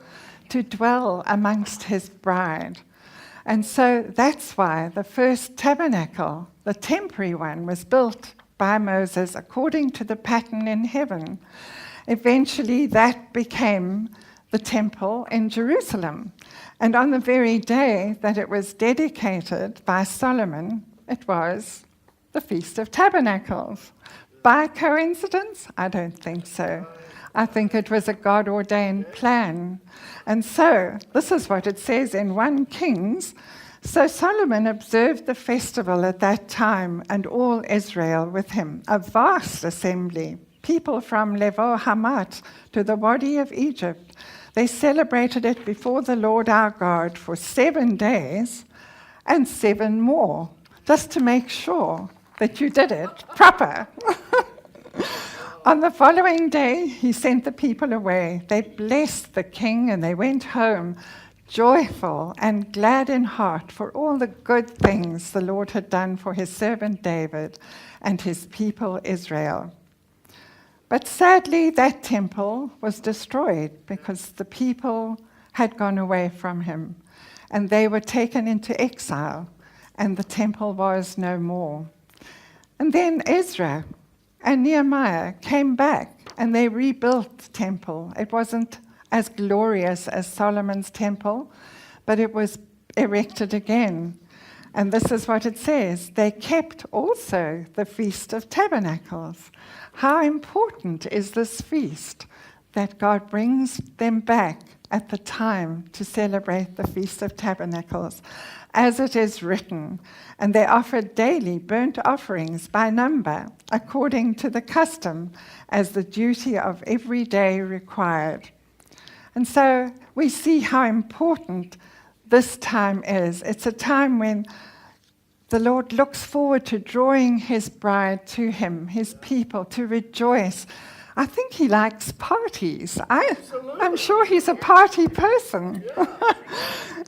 to dwell amongst his bride. And so that's why the first tabernacle, the temporary one, was built by Moses according to the pattern in heaven. Eventually that became the temple in Jerusalem. And on the very day that it was dedicated by Solomon, it was the Feast of Tabernacles. By coincidence? I don't think so. I think it was a God-ordained plan. And so, this is what it says in 1 Kings. So Solomon observed the festival at that time, and all Israel with him, a vast assembly, people from Lebo Hamat to the Wadi of Egypt. They celebrated it before the Lord our God for 7 days and 7 more, just to make sure that you did it proper. On the following day, he sent the people away. They blessed the king and they went home, joyful and glad in heart for all the good things the Lord had done for his servant David and his people Israel. But sadly, that temple was destroyed because the people had gone away from him and they were taken into exile and the temple was no more. And then Ezra and Nehemiah came back and they rebuilt the temple. It wasn't as glorious as Solomon's temple, but it was erected again. And this is what it says. They kept also the Feast of Tabernacles. How important is this feast that God brings them back at the time to celebrate the Feast of Tabernacles, as it is written. And they offered daily burnt offerings by number, according to the custom, as the duty of every day required. And so we see how important this time is. It's a time when the Lord looks forward to drawing his bride to him, his people, to rejoice. I think he likes parties. I'm sure he's a party person.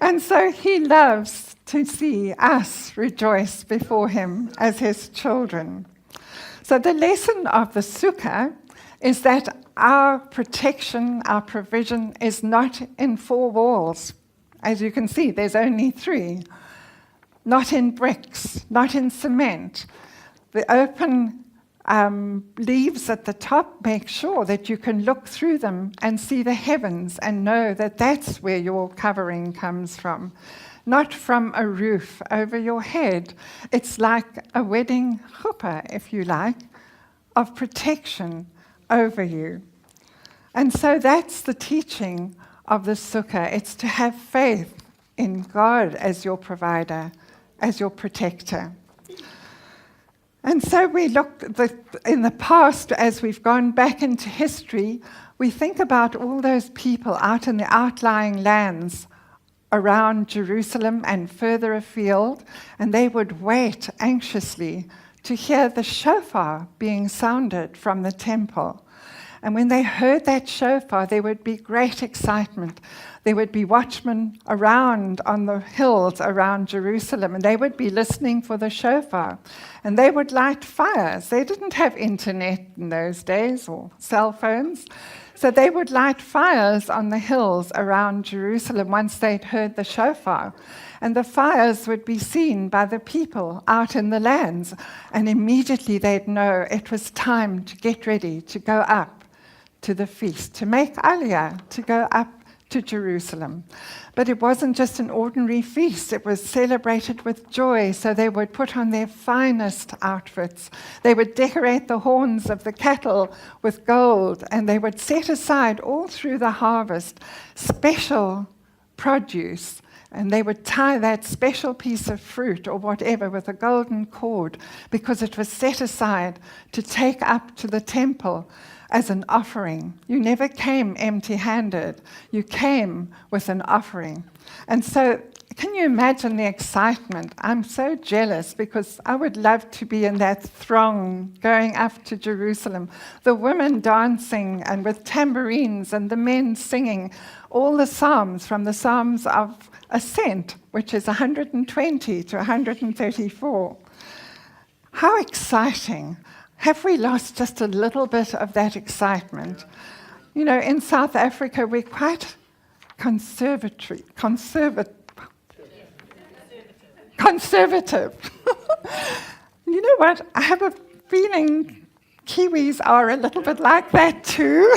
And so he loves to see us rejoice before him as his children. So the lesson of the Sukkah is that our protection, our provision is not in 4 walls. As you can see, there's only 3. Not in bricks, not in cement. The open leaves at the top make sure that you can look through them and see the heavens and know that that's where your covering comes from. Not from a roof over your head. It's like a wedding chuppah, if you like, of protection over you. And so that's the teaching of the Sukkah. It's to have faith in God as your provider, as your protector. And so we look in the past, as we've gone back into history, we think about all those people out in the outlying lands around Jerusalem and further afield, and they would wait anxiously to hear the shofar being sounded from the temple. And when they heard that shofar, there would be great excitement. There would be watchmen around on the hills around Jerusalem, and they would be listening for the shofar. And they would light fires. They didn't have internet in those days or cell phones. So they would light fires on the hills around Jerusalem once they'd heard the shofar. And the fires would be seen by the people out in the lands. And immediately they'd know it was time to get ready to go up to the feast, to make aliyah, to go up to Jerusalem. But it wasn't just an ordinary feast, it was celebrated with joy. So they would put on their finest outfits. They would decorate the horns of the cattle with gold, and they would set aside all through the harvest special produce. And they would tie that special piece of fruit or whatever with a golden cord because it was set aside to take up to the temple as an offering. You never came empty-handed. You came with an offering. And so can you imagine the excitement? I'm so jealous because I would love to be in that throng going up to Jerusalem. The women dancing and with tambourines and the men singing all the psalms from the Psalms of Ascent, which is 120 to 134. How exciting. Have we lost just a little bit of that excitement? You know, in South Africa, we're quite conservative. You know what? I have a feeling Kiwis are a little bit like that too.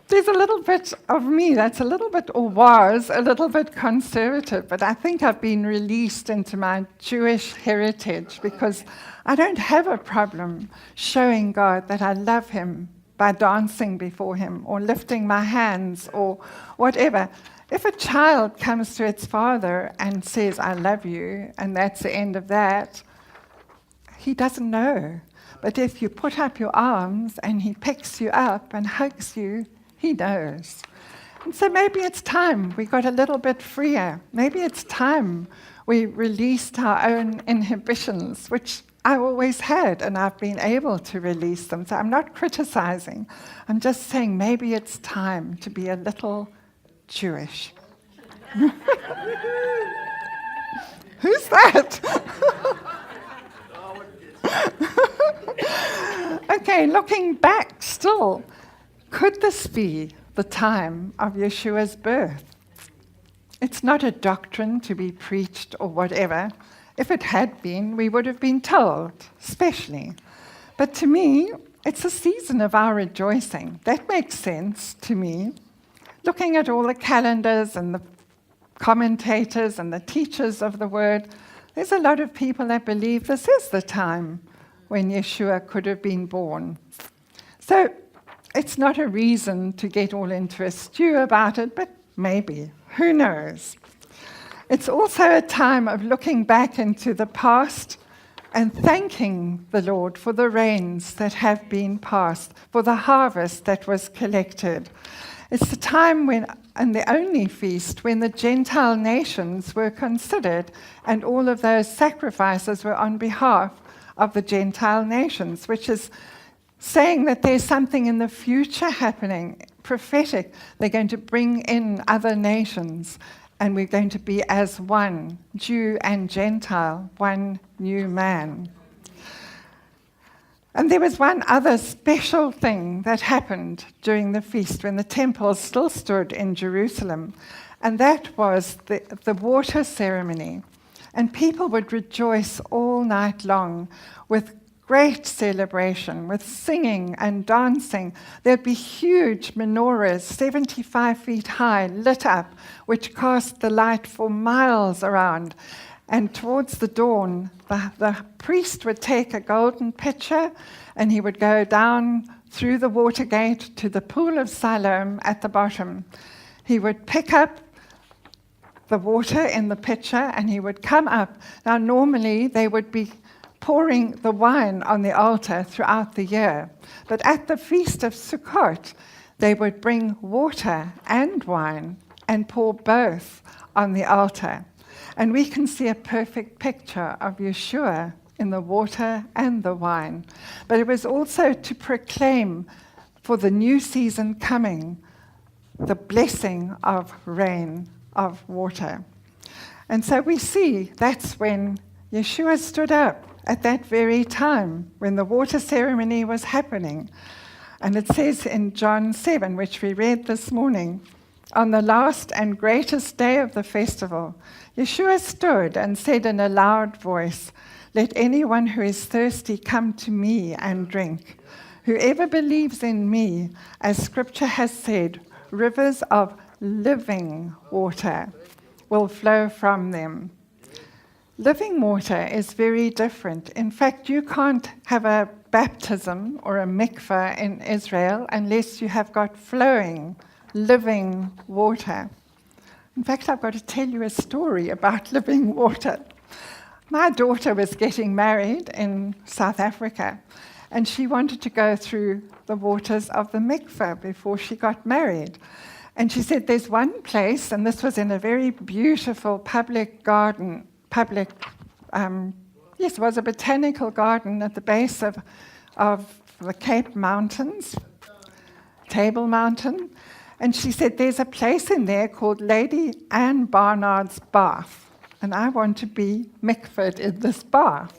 There's a little bit of me that's a little bit, or was, a little bit conservative, but I think I've been released into my Jewish heritage because I don't have a problem showing God that I love him by dancing before him or lifting my hands or whatever. If a child comes to its father and says, I love you, and that's the end of that, he doesn't know. But if you put up your arms and he picks you up and hugs you, he knows. And so maybe it's time we got a little bit freer. Maybe it's time we released our own inhibitions, which I always had, and I've been able to release them. So I'm not criticizing. I'm just saying maybe it's time to be a little Jewish. Who's that? Okay, looking back still, could this be the time of Yeshua's birth? It's not a doctrine to be preached or whatever. If it had been, we would have been told, especially. But to me, it's a season of our rejoicing. That makes sense to me. Looking at all the calendars and the commentators and the teachers of the word, there's a lot of people that believe this is the time when Yeshua could have been born. So it's not a reason to get all into a stew about it, but maybe. Who knows? It's also a time of looking back into the past and thanking the Lord for the rains that have been passed, for the harvest that was collected. It's the time when, and the only feast, when the Gentile nations were considered, and all of those sacrifices were on behalf of the Gentile nations, which is saying that there's something in the future happening, prophetic. They're going to bring in other nations, and we're going to be as one, Jew and Gentile, one new man. And there was one other special thing that happened during the feast when the temple still stood in Jerusalem, and that was the water ceremony. And people would rejoice all night long with great celebration, with singing and dancing. There'd be huge menorahs, 75 feet high, lit up, which cast the light for miles around. And towards the dawn, the priest would take a golden pitcher and he would go down through the water gate to the pool of Siloam at the bottom. He would pick up the water in the pitcher and he would come up. Now, normally they would be pouring the wine on the altar throughout the year. But at the Feast of Sukkot, they would bring water and wine and pour both on the altar. And we can see a perfect picture of Yeshua in the water and the wine. But it was also to proclaim for the new season coming the blessing of rain, of water. And so we see that's when Yeshua stood up at that very time when the water ceremony was happening. And it says in John 7, which we read this morning, on the last and greatest day of the festival, Yeshua stood and said in a loud voice, "Let anyone who is thirsty come to me and drink. Whoever believes in me, as Scripture has said, rivers of living water will flow from them. Living water is very different. In fact, you can't have a baptism or a mikveh in Israel unless you have got flowing, living water. In fact, I've got to tell you a story about living water. My daughter was getting married in South Africa, and she wanted to go through the waters of the mikveh before she got married. And she said, there's one place, and this was in a very beautiful public garden, it was a botanical garden at the base of the Cape Mountains, Table Mountain. And she said, there's a place in there called Lady Anne Barnard's Bath, and I want to be mikvah'd in this bath.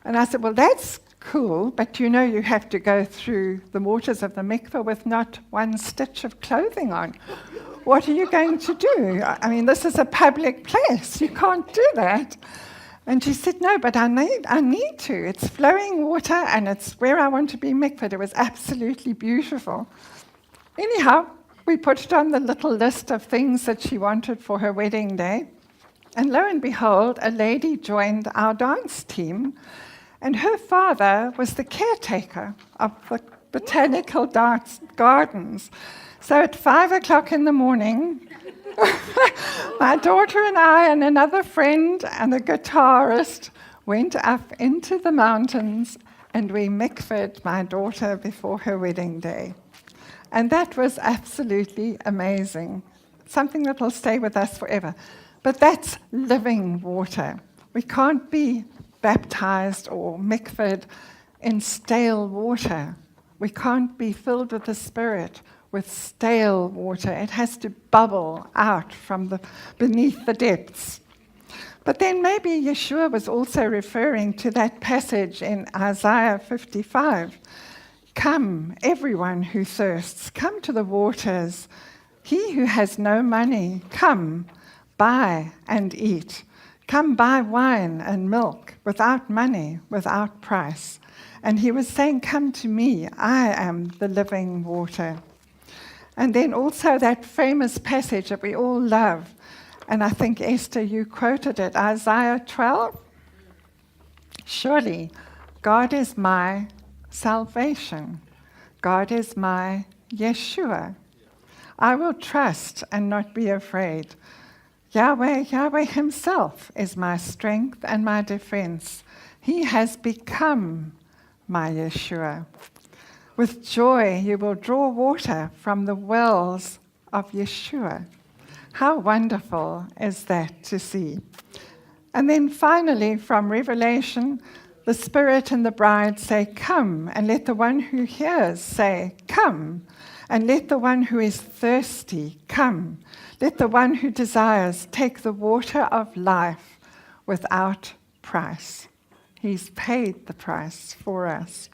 And I said, well, that's cool, but you know you have to go through the waters of the mikveh with not one stitch of clothing on. What are you going to do? I mean, this is a public place. You can't do that. And she said, no, but I need to. It's flowing water, and it's where I want to be mikvah'd. It was absolutely beautiful. Anyhow, we put it on the little list of things that she wanted for her wedding day. And lo and behold, a lady joined our dance team, and her father was the caretaker of the botanical gardens. So at 5 o'clock in the morning, my daughter and I and another friend and a guitarist went up into the mountains, and we mikvah'd my daughter before her wedding day. And that was absolutely amazing. Something that will stay with us forever. But that's living water. We can't be baptized or mikvah'd in stale water. We can't be filled with the Spirit with stale water. It has to bubble out from beneath the depths. But then maybe Yeshua was also referring to that passage in Isaiah 55. Come, everyone who thirsts, come to the waters. He who has no money, come, buy and eat. Come buy wine and milk without money, without price. And he was saying, come to me, I am the living water. And then also that famous passage that we all love, and I think, Esther, you quoted it, Isaiah 12. Surely, God is my salvation. God is my Yeshua. I will trust and not be afraid. Yahweh himself is my strength and my defense. He has become my Yeshua. With joy you will draw water from the wells of Yeshua. How wonderful is that to see. And then finally from Revelation, the Spirit and the bride say, come, and let the one who hears say, come, and let the one who is thirsty come. Let the one who desires take the water of life without price. He's paid the price for us.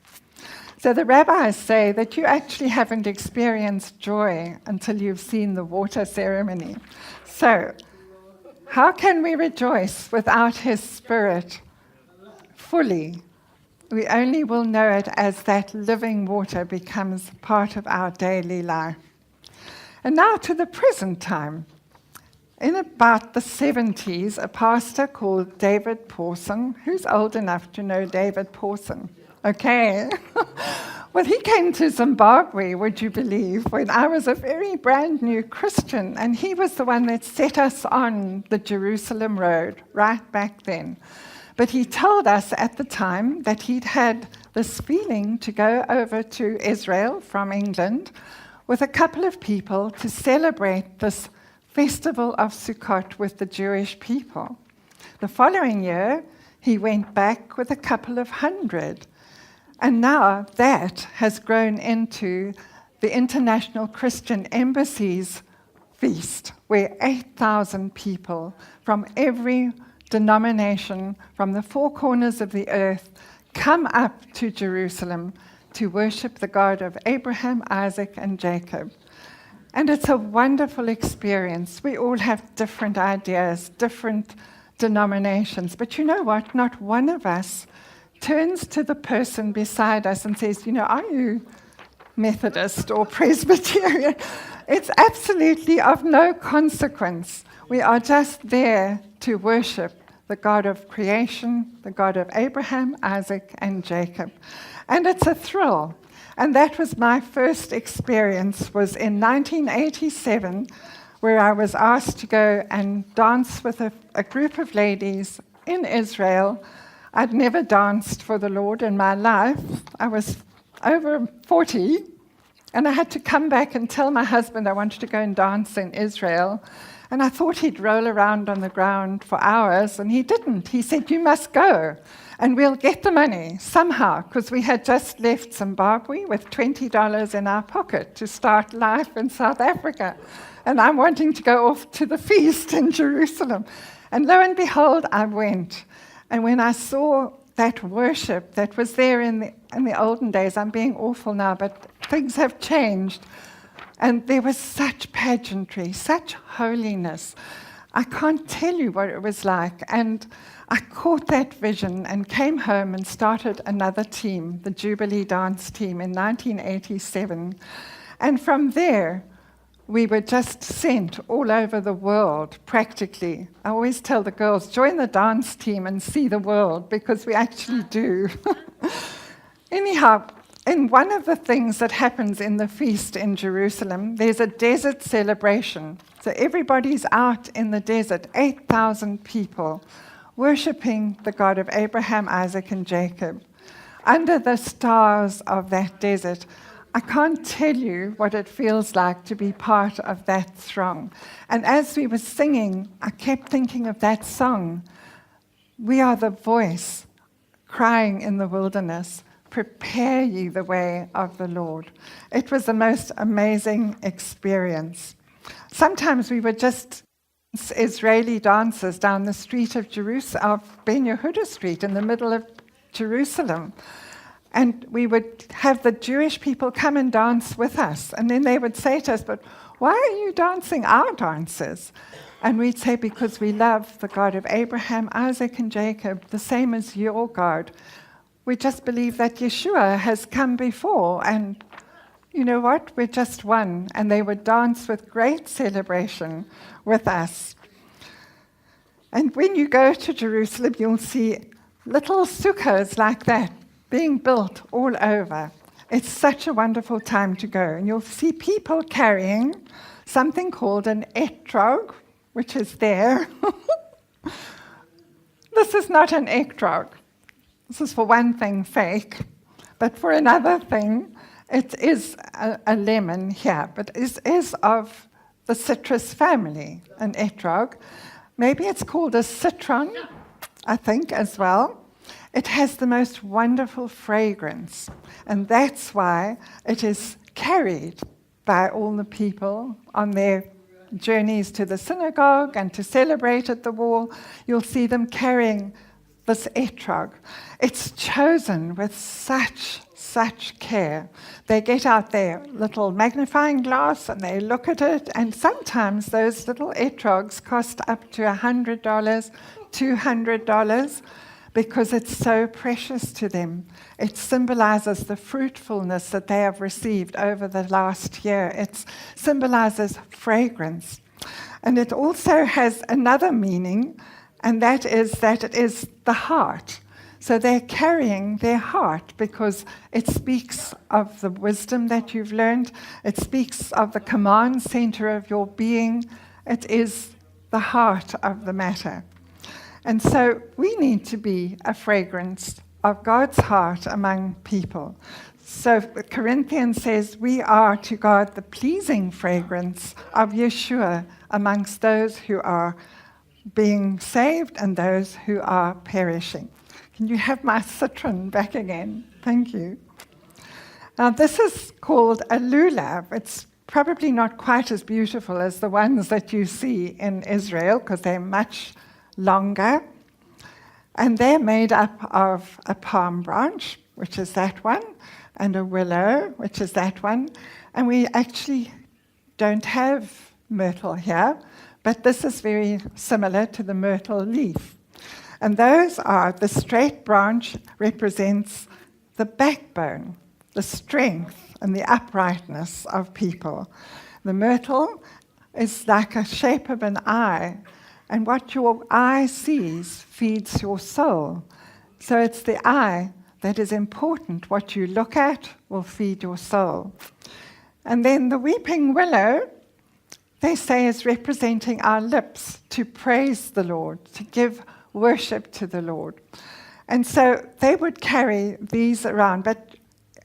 So the rabbis say that you actually haven't experienced joy until you've seen the water ceremony. So, how can we rejoice without His Spirit fully? We only will know it as that living water becomes part of our daily life. And now to the present time. In about the 70s, a pastor called David Pawson, who's old enough to know David Pawson? Okay. Well, he came to Zimbabwe, would you believe, when I was a very brand new Christian, and he was the one that set us on the Jerusalem road right back then. But he told us at the time that he'd had this feeling to go over to Israel from England with a couple of people to celebrate this festival of Sukkot with the Jewish people. The following year, he went back with a couple of hundred. And now that has grown into the International Christian Embassy's feast, where 8,000 people from every denomination, from the four corners of the earth, come up to Jerusalem to worship the God of Abraham, Isaac, and Jacob. And it's a wonderful experience. We all have different ideas, different denominations. But you know what? Not one of us turns to the person beside us and says, are you Methodist or Presbyterian. It's absolutely of no consequence. We are just there to worship the God of creation, the God of Abraham, Isaac, and Jacob. And it's a thrill. And that was my first experience, was in 1987, where I was asked to go and dance with a group of ladies in Israel. I'd never danced for the Lord in my life. I was over 40, and I had to come back and tell my husband I wanted to go and dance in Israel. And I thought he'd roll around on the ground for hours, and he didn't. He said, "You must go, and we'll get the money somehow," because we had just left Zimbabwe with $20 in our pocket to start life in South Africa. And I'm wanting to go off to the feast in Jerusalem. And lo and behold, I went. And when I saw that worship that was there in the olden days, I'm being awful now, but things have changed. And there was such pageantry, such holiness. I can't tell you what it was like. And I caught that vision and came home and started another team, the Jubilee Dance Team, in 1987. And from there, we were just sent all over the world, practically. I always tell the girls, join the dance team and see the world, because we actually do. Anyhow, and one of the things that happens in the feast in Jerusalem, there's a desert celebration. So everybody's out in the desert, 8,000 people, worshipping the God of Abraham, Isaac, and Jacob. Under the stars of that desert, I can't tell you what it feels like to be part of that throng. And as we were singing, I kept thinking of that song. We are the voice crying in the wilderness, "Prepare ye the way of the Lord." It was the most amazing experience. Sometimes we were just Israeli dancers down the street of Ben Yehuda Street in the middle of Jerusalem. And we would have the Jewish people come and dance with us. And then they would say to us, "But why are you dancing our dances?" And we'd say, "Because we love the God of Abraham, Isaac, and Jacob, the same as your God. We just believe that Yeshua has come before, and you know what? We're just one." And they would dance with great celebration with us. And when you go to Jerusalem, you'll see little sukkahs like that being built all over. It's such a wonderful time to go. And you'll see people carrying something called an etrog, which is there. This is not an etrog. This is, for one thing, fake. But for another thing, it is a lemon here. But it is of the citrus family, an etrog. Maybe it's called a citron, I think, as well. It has the most wonderful fragrance, and that's why it is carried by all the people on their journeys to the synagogue and to celebrate at the wall. You'll see them carrying this etrog. It's chosen with such care. They get out their little magnifying glass and they look at it, and sometimes those little etrogs cost up to $100, $200, because it's so precious to them. It symbolizes the fruitfulness that they have received over the last year. It symbolizes fragrance. And it also has another meaning, and that is that it is the heart. So they're carrying their heart because it speaks of the wisdom that you've learned. It speaks of the command center of your being. It is the heart of the matter. And so we need to be a fragrance of God's heart among people. So Corinthians says we are to God the pleasing fragrance of Yeshua amongst those who are being saved and those who are perishing. Can you have my citron back again? Thank you. Now this is called a lulav. It's probably not quite as beautiful as the ones that you see in Israel because they're much longer. And they're made up of a palm branch, which is that one, and a willow, which is that one. And we actually don't have myrtle here, but this is very similar to the myrtle leaf. And those are, the straight branch represents the backbone. the strength and the uprightness of people. The myrtle is like a shape of an eye, and what your eye sees feeds your soul. So it's the eye that is important. What you look at will feed your soul. And then the weeping willow, they say, is representing our lips to praise the Lord, to give worship to the Lord. And so they would carry these around, but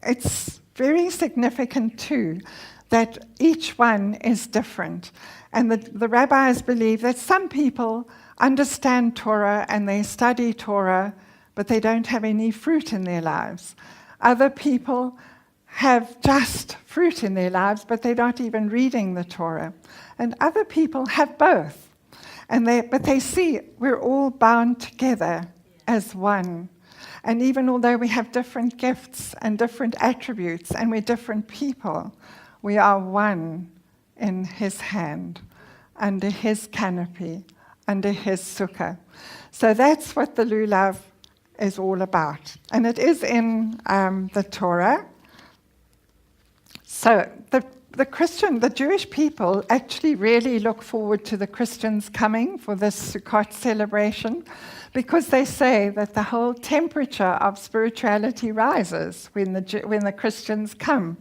it's very significant too that each one is different. And the rabbis believe that some people understand Torah and they study Torah, but they don't have any fruit in their lives. Other people have just fruit in their lives, but they're not even reading the Torah. And other people have both. But they see we're all bound together as one. And even although we have different gifts and different attributes and we're different people, we are one in his hand, under his canopy, under his sukkah. So that's what the lulav is all about. And it is in the Torah. So the Jewish people actually really look forward to the Christians coming for this Sukkot celebration, because they say that the whole temperature of spirituality rises when the Christians come.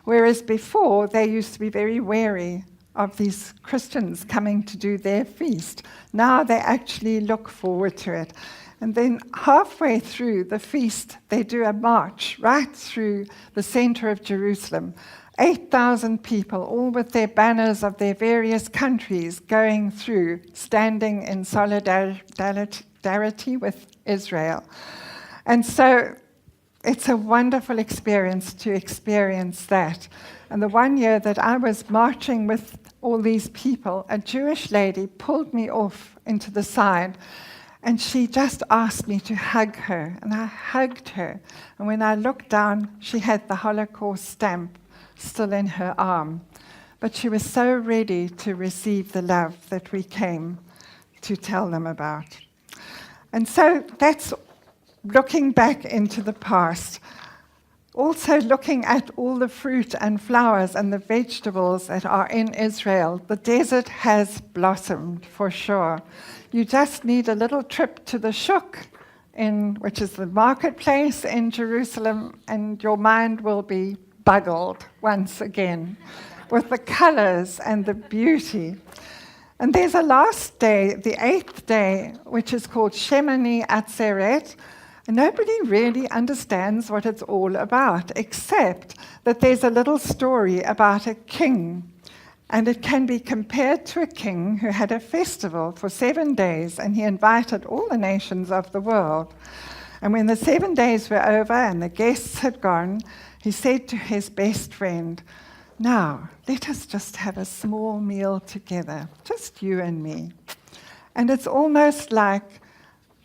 Whereas before, they used to be very wary of these Christians coming to do their feast. Now they actually look forward to it. And then halfway through the feast, they do a march right through the center of Jerusalem. 8,000 people, all with their banners of their various countries, going through, standing in solidarity with Israel. And so it's a wonderful experience to experience that. And the one year that I was marching with all these people, a Jewish lady pulled me off into the side, and she just asked me to hug her. And I hugged her. And when I looked down, she had the Holocaust stamp still in her arm. But she was so ready to receive the love that we came to tell them about. And so that's looking back into the past. Also looking at all the fruit and flowers and the vegetables that are in Israel. The desert has blossomed for sure. You just need a little trip to the Shuk, which is the marketplace in Jerusalem, and your mind will be boggled once again with the colors and the beauty. And there's a last day, the 8th day, which is called Shemini Atzeret. And nobody really understands what it's all about, except that there's a little story about a king. And it can be compared to a king who had a festival for 7 days, and he invited all the nations of the world. And when the 7 days were over and the guests had gone, he said to his best friend, "Now, let us just have a small meal together, just you and me." And it's almost like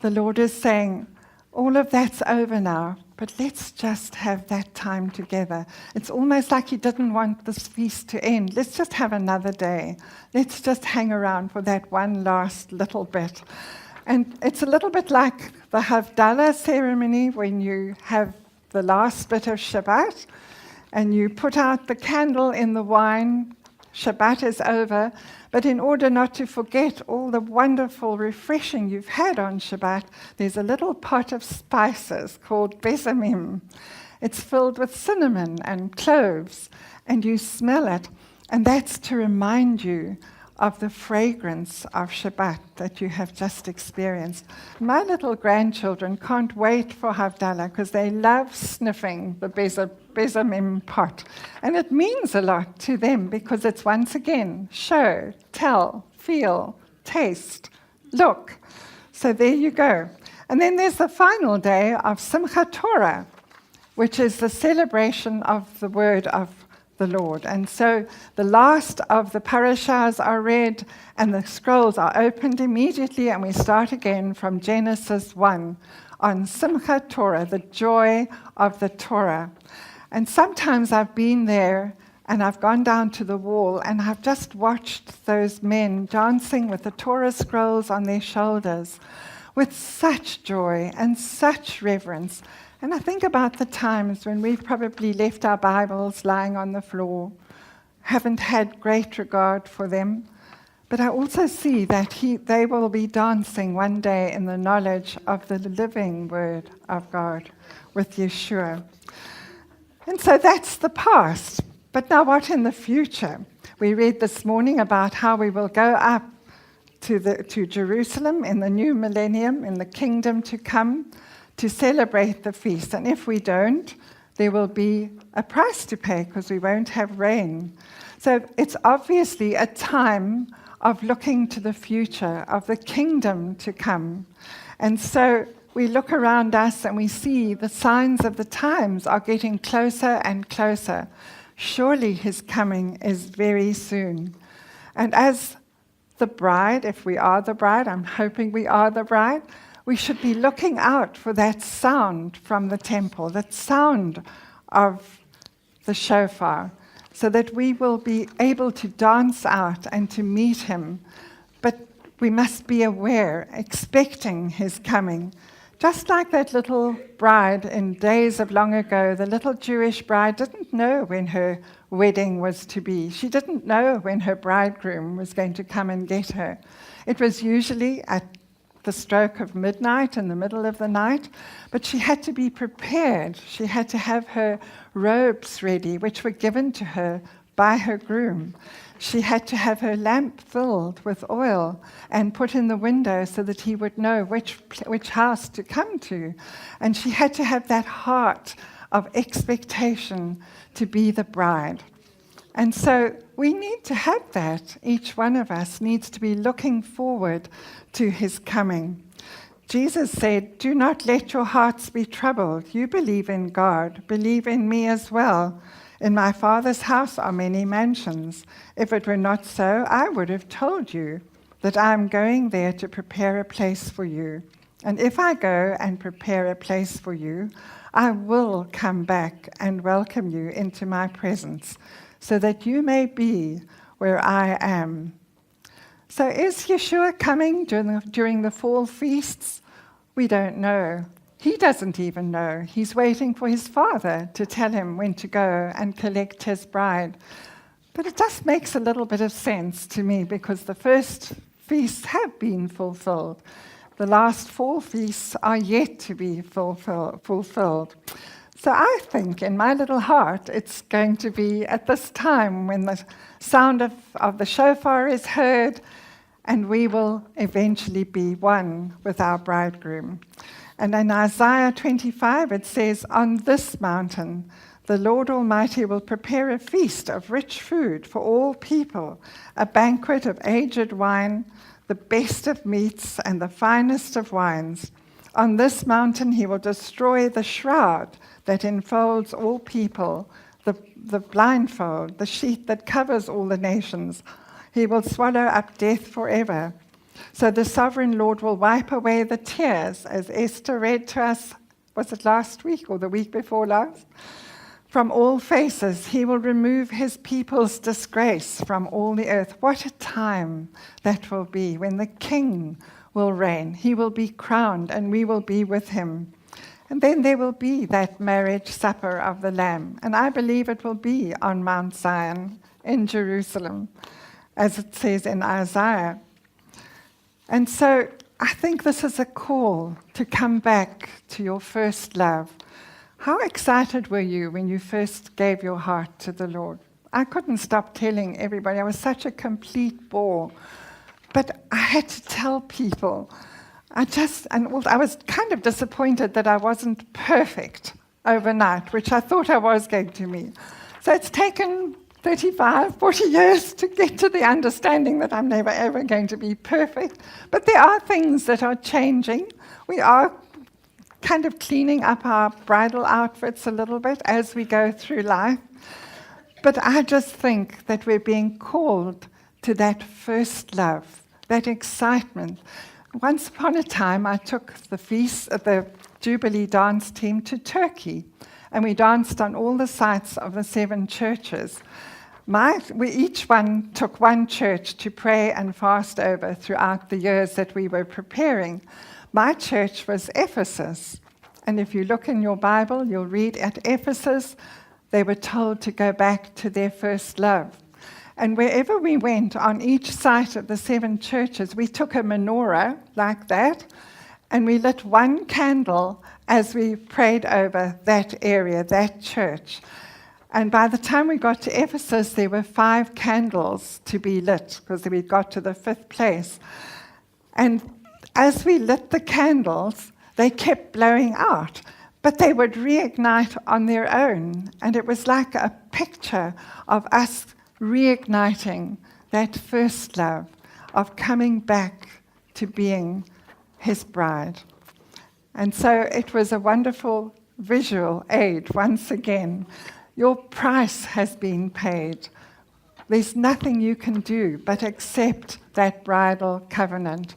the Lord is saying, all of that's over now, but let's just have that time together. It's almost like he didn't want this feast to end. Let's just have another day. Let's just hang around for that one last little bit. And it's a little bit like the Haftarah ceremony when you have the last bit of Shabbat, and you put out the candle in the wine. Shabbat is over, but in order not to forget all the wonderful refreshing you've had on Shabbat, there's a little pot of spices called besamim. It's filled with cinnamon and cloves, and you smell it, and that's to remind you of the fragrance of Shabbat that you have just experienced. My little grandchildren can't wait for Havdalah because they love sniffing the besamim pot. And it means a lot to them because it's once again show, tell, feel, taste, look. So there you go. And then there's the final day of Simchat Torah, which is the celebration of the word of the Lord. And so the last of the parashas are read and the scrolls are opened immediately, and we start again from Genesis 1 on Simchat Torah, the joy of the Torah. And sometimes I've been there and I've gone down to the wall and I've just watched those men dancing with the Torah scrolls on their shoulders, with such joy and such reverence. And I think about the times when we've probably left our Bibles lying on the floor, haven't had great regard for them. But I also see that they will be dancing one day in the knowledge of the living Word of God with Yeshua. And so that's the past. But now what in the future? We read this morning about how we will go up to Jerusalem in the new millennium, in the kingdom to come, to celebrate the feast. And if we don't, there will be a price to pay because we won't have rain. So it's obviously a time of looking to the future, of the kingdom to come. And so we look around us and we see the signs of the times are getting closer and closer. Surely his coming is very soon. And as the bride, if we are the bride, I'm hoping we are the bride, we should be looking out for that sound from the temple, that sound of the shofar, so that we will be able to dance out and to meet him. But we must be aware, expecting his coming. Just like that little bride in days of long ago, the little Jewish bride didn't know when her wedding was to be. She didn't know when her bridegroom was going to come and get her. It was usually at the stroke of midnight, in the middle of the night, but she had to be prepared. She had to have her robes ready, which were given to her by her groom. She had to have her lamp filled with oil and put in the window so that he would know which house to come to. And she had to have that heart of expectation to be the bride. And so we need to have that. Each one of us needs to be looking forward to his coming. Jesus said, "Do not let your hearts be troubled. You believe in God. Believe in me as well. In my Father's house are many mansions. If it were not so, I would have told you that I am going there to prepare a place for you. And if I go and prepare a place for you, I will come back and welcome you into my presence, so that you may be where I am." So is Yeshua coming during the fall feasts? We don't know. He doesn't even know. He's waiting for his Father to tell him when to go and collect his bride. But it just makes a little bit of sense to me, because the first feasts have been fulfilled. The last 4 feasts are yet to be fulfilled. So I think in my little heart it's going to be at this time when the sound of the shofar is heard, and we will eventually be one with our bridegroom. And in Isaiah 25 it says, "On this mountain the Lord Almighty will prepare a feast of rich food for all people, a banquet of aged wine, the best of meats and the finest of wines. On this mountain he will destroy the shroud that enfolds all people, the blindfold, the sheet that covers all the nations. He will swallow up death forever. So the sovereign Lord will wipe away the tears," as Esther read to us, was it last week or the week before last? "From all faces. He will remove his people's disgrace from all the earth." What a time that will be when the King will reign. He will be crowned and we will be with him. And then there will be that marriage supper of the Lamb. And I believe it will be on Mount Zion in Jerusalem, as it says in Isaiah. And so I think this is a call to come back to your first love. How excited were you when you first gave your heart to the Lord? I couldn't stop telling everybody. I was such a complete bore. But I had to tell people. I was kind of disappointed that I wasn't perfect overnight, which I thought I was going to be. So it's taken 35, 40 years to get to the understanding that I'm never ever going to be perfect. But there are things that are changing. We are kind of cleaning up our bridal outfits a little bit as we go through life. But I just think that we're being called to that first love, that excitement. Once upon a time, I took the Jubilee dance team to Turkey, and we danced on all the sites of the 7 churches. We each one took one church to pray and fast over throughout the years that we were preparing. My church was Ephesus. And if you look in your Bible, you'll read at Ephesus, they were told to go back to their first love. And wherever we went on each site of the 7 churches, we took a menorah like that, and we lit one candle as we prayed over that area, that church. And by the time we got to Ephesus, there were 5 candles to be lit, because we got to the 5th place. And as we lit the candles, they kept blowing out, but they would reignite on their own. And it was like a picture of us reigniting that first love, of coming back to being his bride. And so it was a wonderful visual aid once again. Your price has been paid. There's nothing you can do but accept that bridal covenant.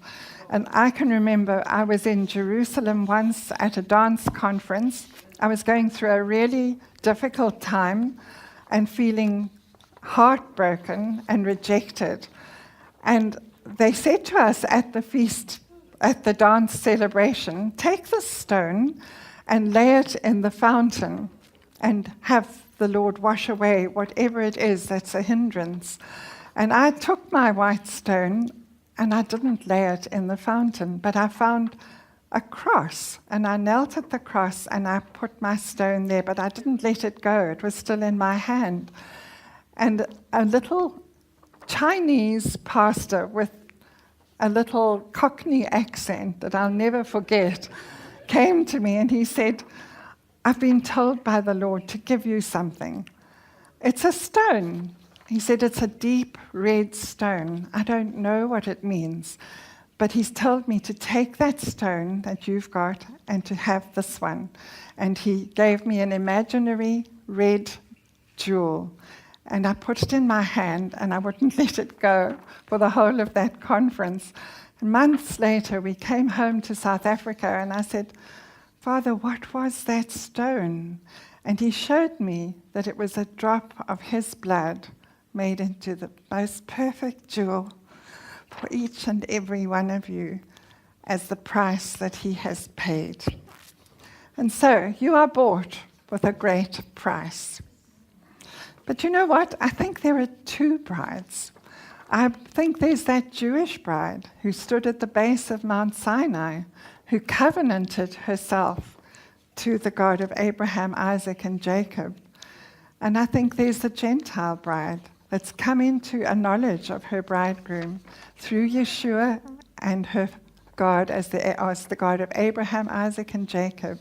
And I can remember I was in Jerusalem once at a dance conference. I was going through a really difficult time and feeling heartbroken and rejected. And they said to us at the feast, at the dance celebration, take this stone and lay it in the fountain and have the Lord wash away whatever it is that's a hindrance. And I took my white stone and I didn't lay it in the fountain, but I found a cross and I knelt at the cross and I put my stone there, but I didn't let it go. It was still in my hand. And a little Chinese pastor with a little Cockney accent that I'll never forget came to me and he said, I've been told by the Lord to give you something. It's a stone. He said, it's a deep red stone. I don't know what it means, but he's told me to take that stone that you've got and to have this one. And he gave me an imaginary red jewel. And I put it in my hand and I wouldn't let it go for the whole of that conference. Months later, we came home to South Africa and I said, Father, what was that stone? And he showed me that it was a drop of his blood made into the most perfect jewel for each and every one of you as the price that he has paid. And so you are bought with a great price. But you know what? I think there are 2 brides. I think there's that Jewish bride who stood at the base of Mount Sinai, who covenanted herself to the God of Abraham, Isaac, and Jacob. And I think there's the Gentile bride that's come into a knowledge of her bridegroom through Yeshua and her God as the God of Abraham, Isaac, and Jacob.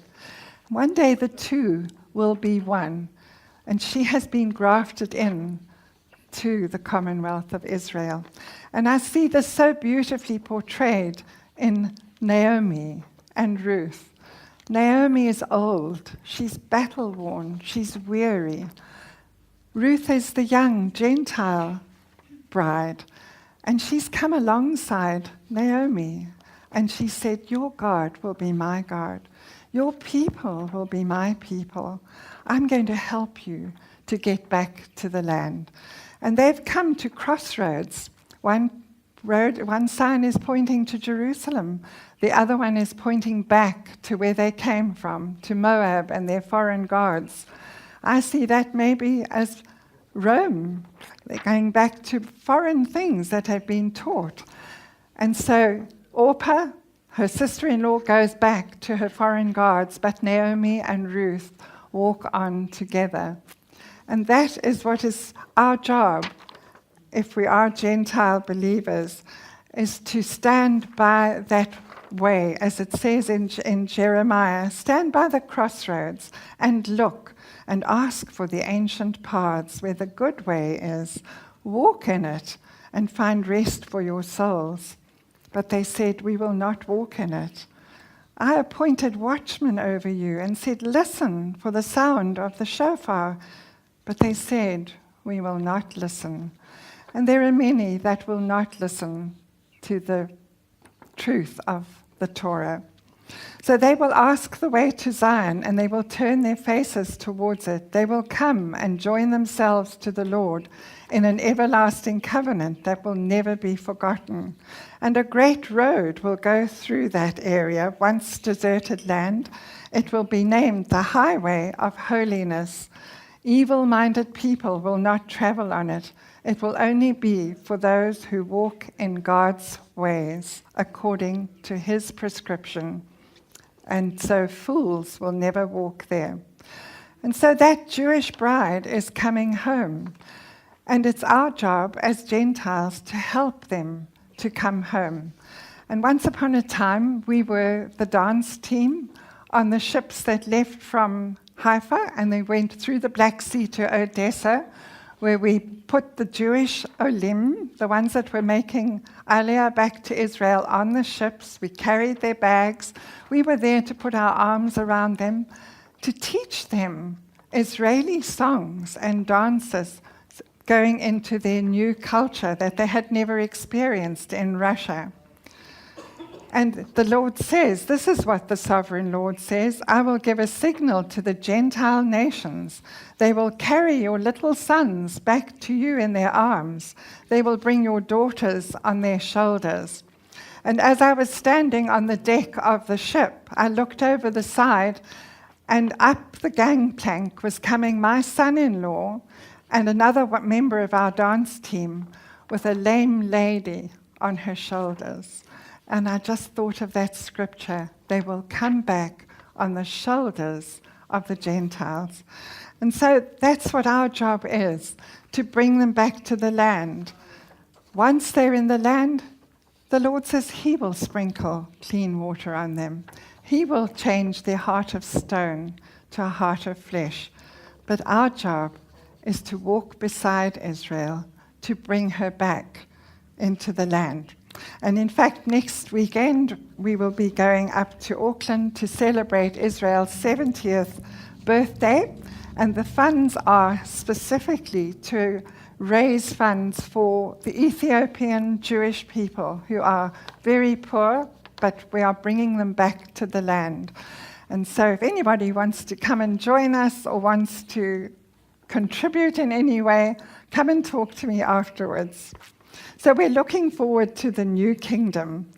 One day the 2 will be one, and she has been grafted in to the Commonwealth of Israel. And I see this so beautifully portrayed in Naomi and Ruth. Naomi is old, she's battle-worn, she's weary. Ruth is the young Gentile bride, and she's come alongside Naomi, and she said, your God will be my God. Your people will be my people. I'm going to help you to get back to the land. And they've come to crossroads. One sign is pointing to Jerusalem. The other one is pointing back to where they came from, to Moab and their foreign gods. I see that maybe as Rome. They're going back to foreign things that have been taught. And so Orpah, her sister-in-law, goes back to her foreign gods, but Naomi and Ruth walk on together. And that is what is our job, if we are Gentile believers, is to stand by that way, as it says in Jeremiah, stand by the crossroads and look and ask for the ancient paths where the good way is. Walk in it and find rest for your souls. But they said, we will not walk in it. I appointed watchmen over you and said, listen for the sound of the shofar. But they said, we will not listen. And there are many that will not listen to the truth of the Torah. So they will ask the way to Zion, and they will turn their faces towards it. They will come and join themselves to the Lord in an everlasting covenant that will never be forgotten. And a great road will go through that area, once deserted land. It will be named the Highway of Holiness. Evil-minded people will not travel on it. It will only be for those who walk in God's ways, according to his prescription. And so fools will never walk there. And so that Jewish bride is coming home. And it's our job as Gentiles to help them to come home. And once upon a time, we were the dance team on the ships that left from Haifa, and they went through the Black Sea to Odessa, where we put the Jewish olim, the ones that were making Aliyah back to Israel, on the ships. We carried their bags. We were there to put our arms around them, to teach them Israeli songs and dances going into their new culture that they had never experienced in Russia. And the Lord says, this is what the sovereign Lord says, I will give a signal to the Gentile nations. They will carry your little sons back to you in their arms. They will bring your daughters on their shoulders. And as I was standing on the deck of the ship, I looked over the side, and up the gangplank was coming my son-in-law and another member of our dance team with a lame lady on her shoulders. And I just thought of that scripture. They will come back on the shoulders of the Gentiles. And so that's what our job is, to bring them back to the land. Once they're in the land, the Lord says he will sprinkle clean water on them. He will change their heart of stone to a heart of flesh. But our job is to walk beside Israel, to bring her back into the land. And in fact, next weekend, we will be going up to Auckland to celebrate Israel's 70th birthday. And the funds are specifically to raise funds for the Ethiopian Jewish people who are very poor, but we are bringing them back to the land. And so if anybody wants to come and join us or wants to contribute in any way, come and talk to me afterwards. So we're looking forward to the new kingdom.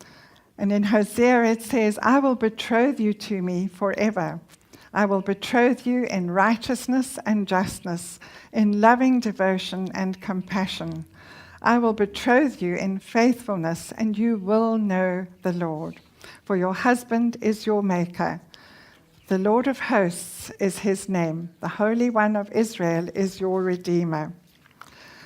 And in Hosea it says, I will betroth you to me forever. I will betroth you in righteousness and justness, in loving devotion and compassion. I will betroth you in faithfulness, and you will know the Lord. For your husband is your maker. The Lord of hosts is his name. The Holy One of Israel is your Redeemer.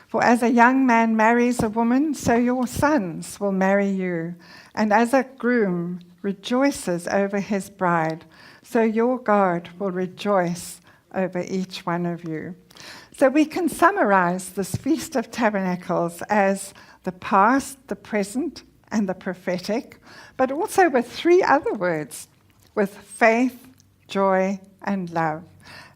For as a young man marries a woman, so your sons will marry you. And as a groom rejoices over his bride, so your God will rejoice over each one of you. So we can summarize this Feast of Tabernacles as the past, the present, and the prophetic, but also with three other words, with faith, joy, and love.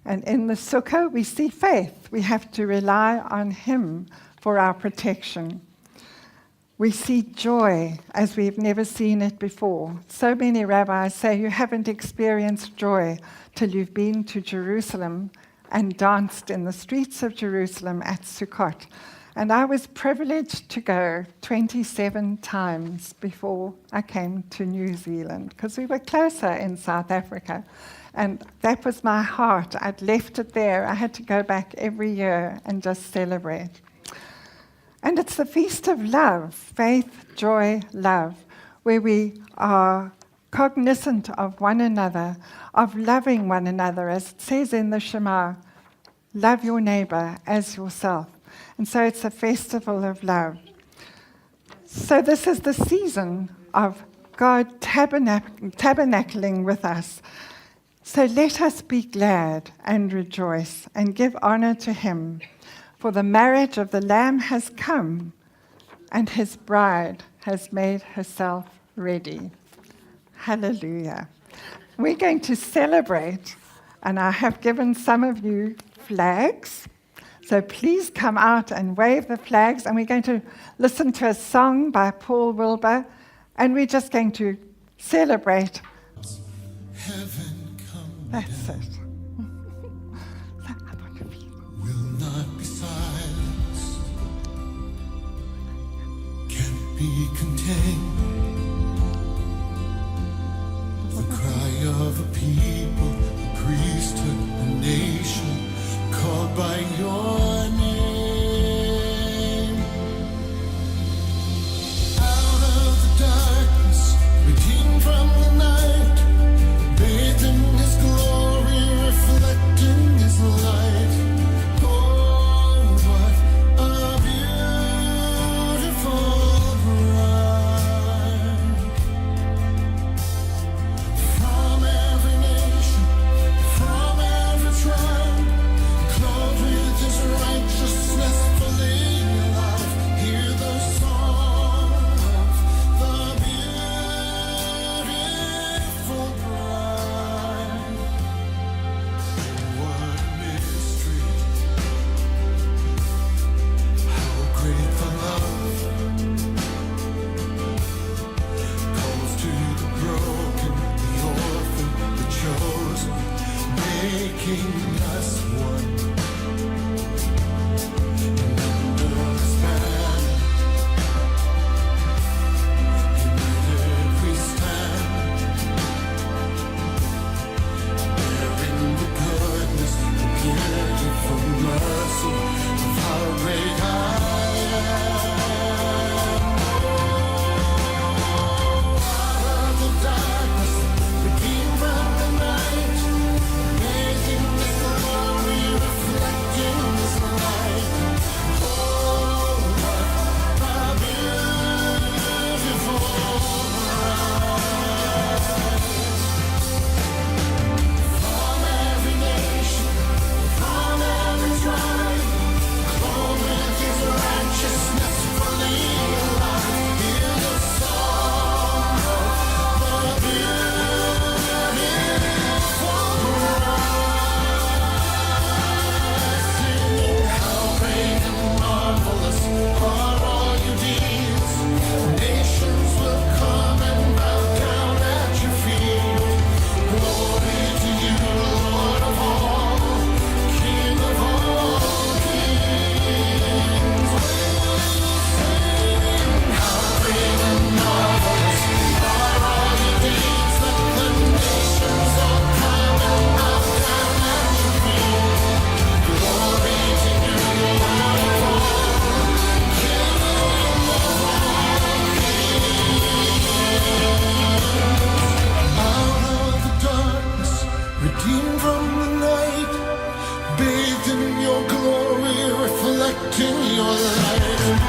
And in the Sukkot, we see faith. We have to rely on him for our protection. We see joy as we've never seen it before. So many rabbis say you haven't experienced joy till you've been to Jerusalem and danced in the streets of Jerusalem at Sukkot. And I was privileged to go 27 times before I came to New Zealand, because we were closer in South Africa. And that was my heart. I'd left it there. I had to go back every year and just celebrate. And it's the feast of love, faith, joy, love, where we are cognizant of one another, of loving one another, as it says in the Shema, love your neighbor as yourself. And so it's a festival of love. So this is the season of God tabernacling with us. So let us be glad and rejoice and give honor to him. For the marriage of the Lamb has come, and his bride has made herself ready. Hallelujah. We're going to celebrate, and I have given some of you flags. So please come out and wave the flags, and we're going to listen to a song by Wilbur, and we're just going to celebrate
heaven come
That's
down.
it. Up on your feet.
Will not be silenced, can't be contained. The cry of a people, a priesthood, a nation, called by your name. Out of the darkness, redeemed from the night, bathed in his glory, reflecting his light. Oh, what a beautiful bride. From every nation, from every tribe, clothed with his righteousness, fully alive. Hear the song of the beautiful bride. What a mystery, how great the love calls to the broken, the orphan, the chosen, making us one. And under his banner, united we stand, bearing the goodness, the beautiful mercy of our great I am. Out of the darkness, redeemed from the night, amazing is the glory, reflecting his light. Oh, what a beautiful bride. From every nation, from every tribe, clothed with his righteousness, fully alive. Hear the song of the beautiful bride, singing how great and marvelous are all your deeds. Nations will come and bow down at your feet. Glory to you, Lord of all, King of all kings. Sing how great and marvelous are all your deeds. Let the nations all come and bow down at your feet. Glory to you, Lord of all, King of all kings. Out of the darkness, redeemed from the night, bathed in your glory, reflecting your light.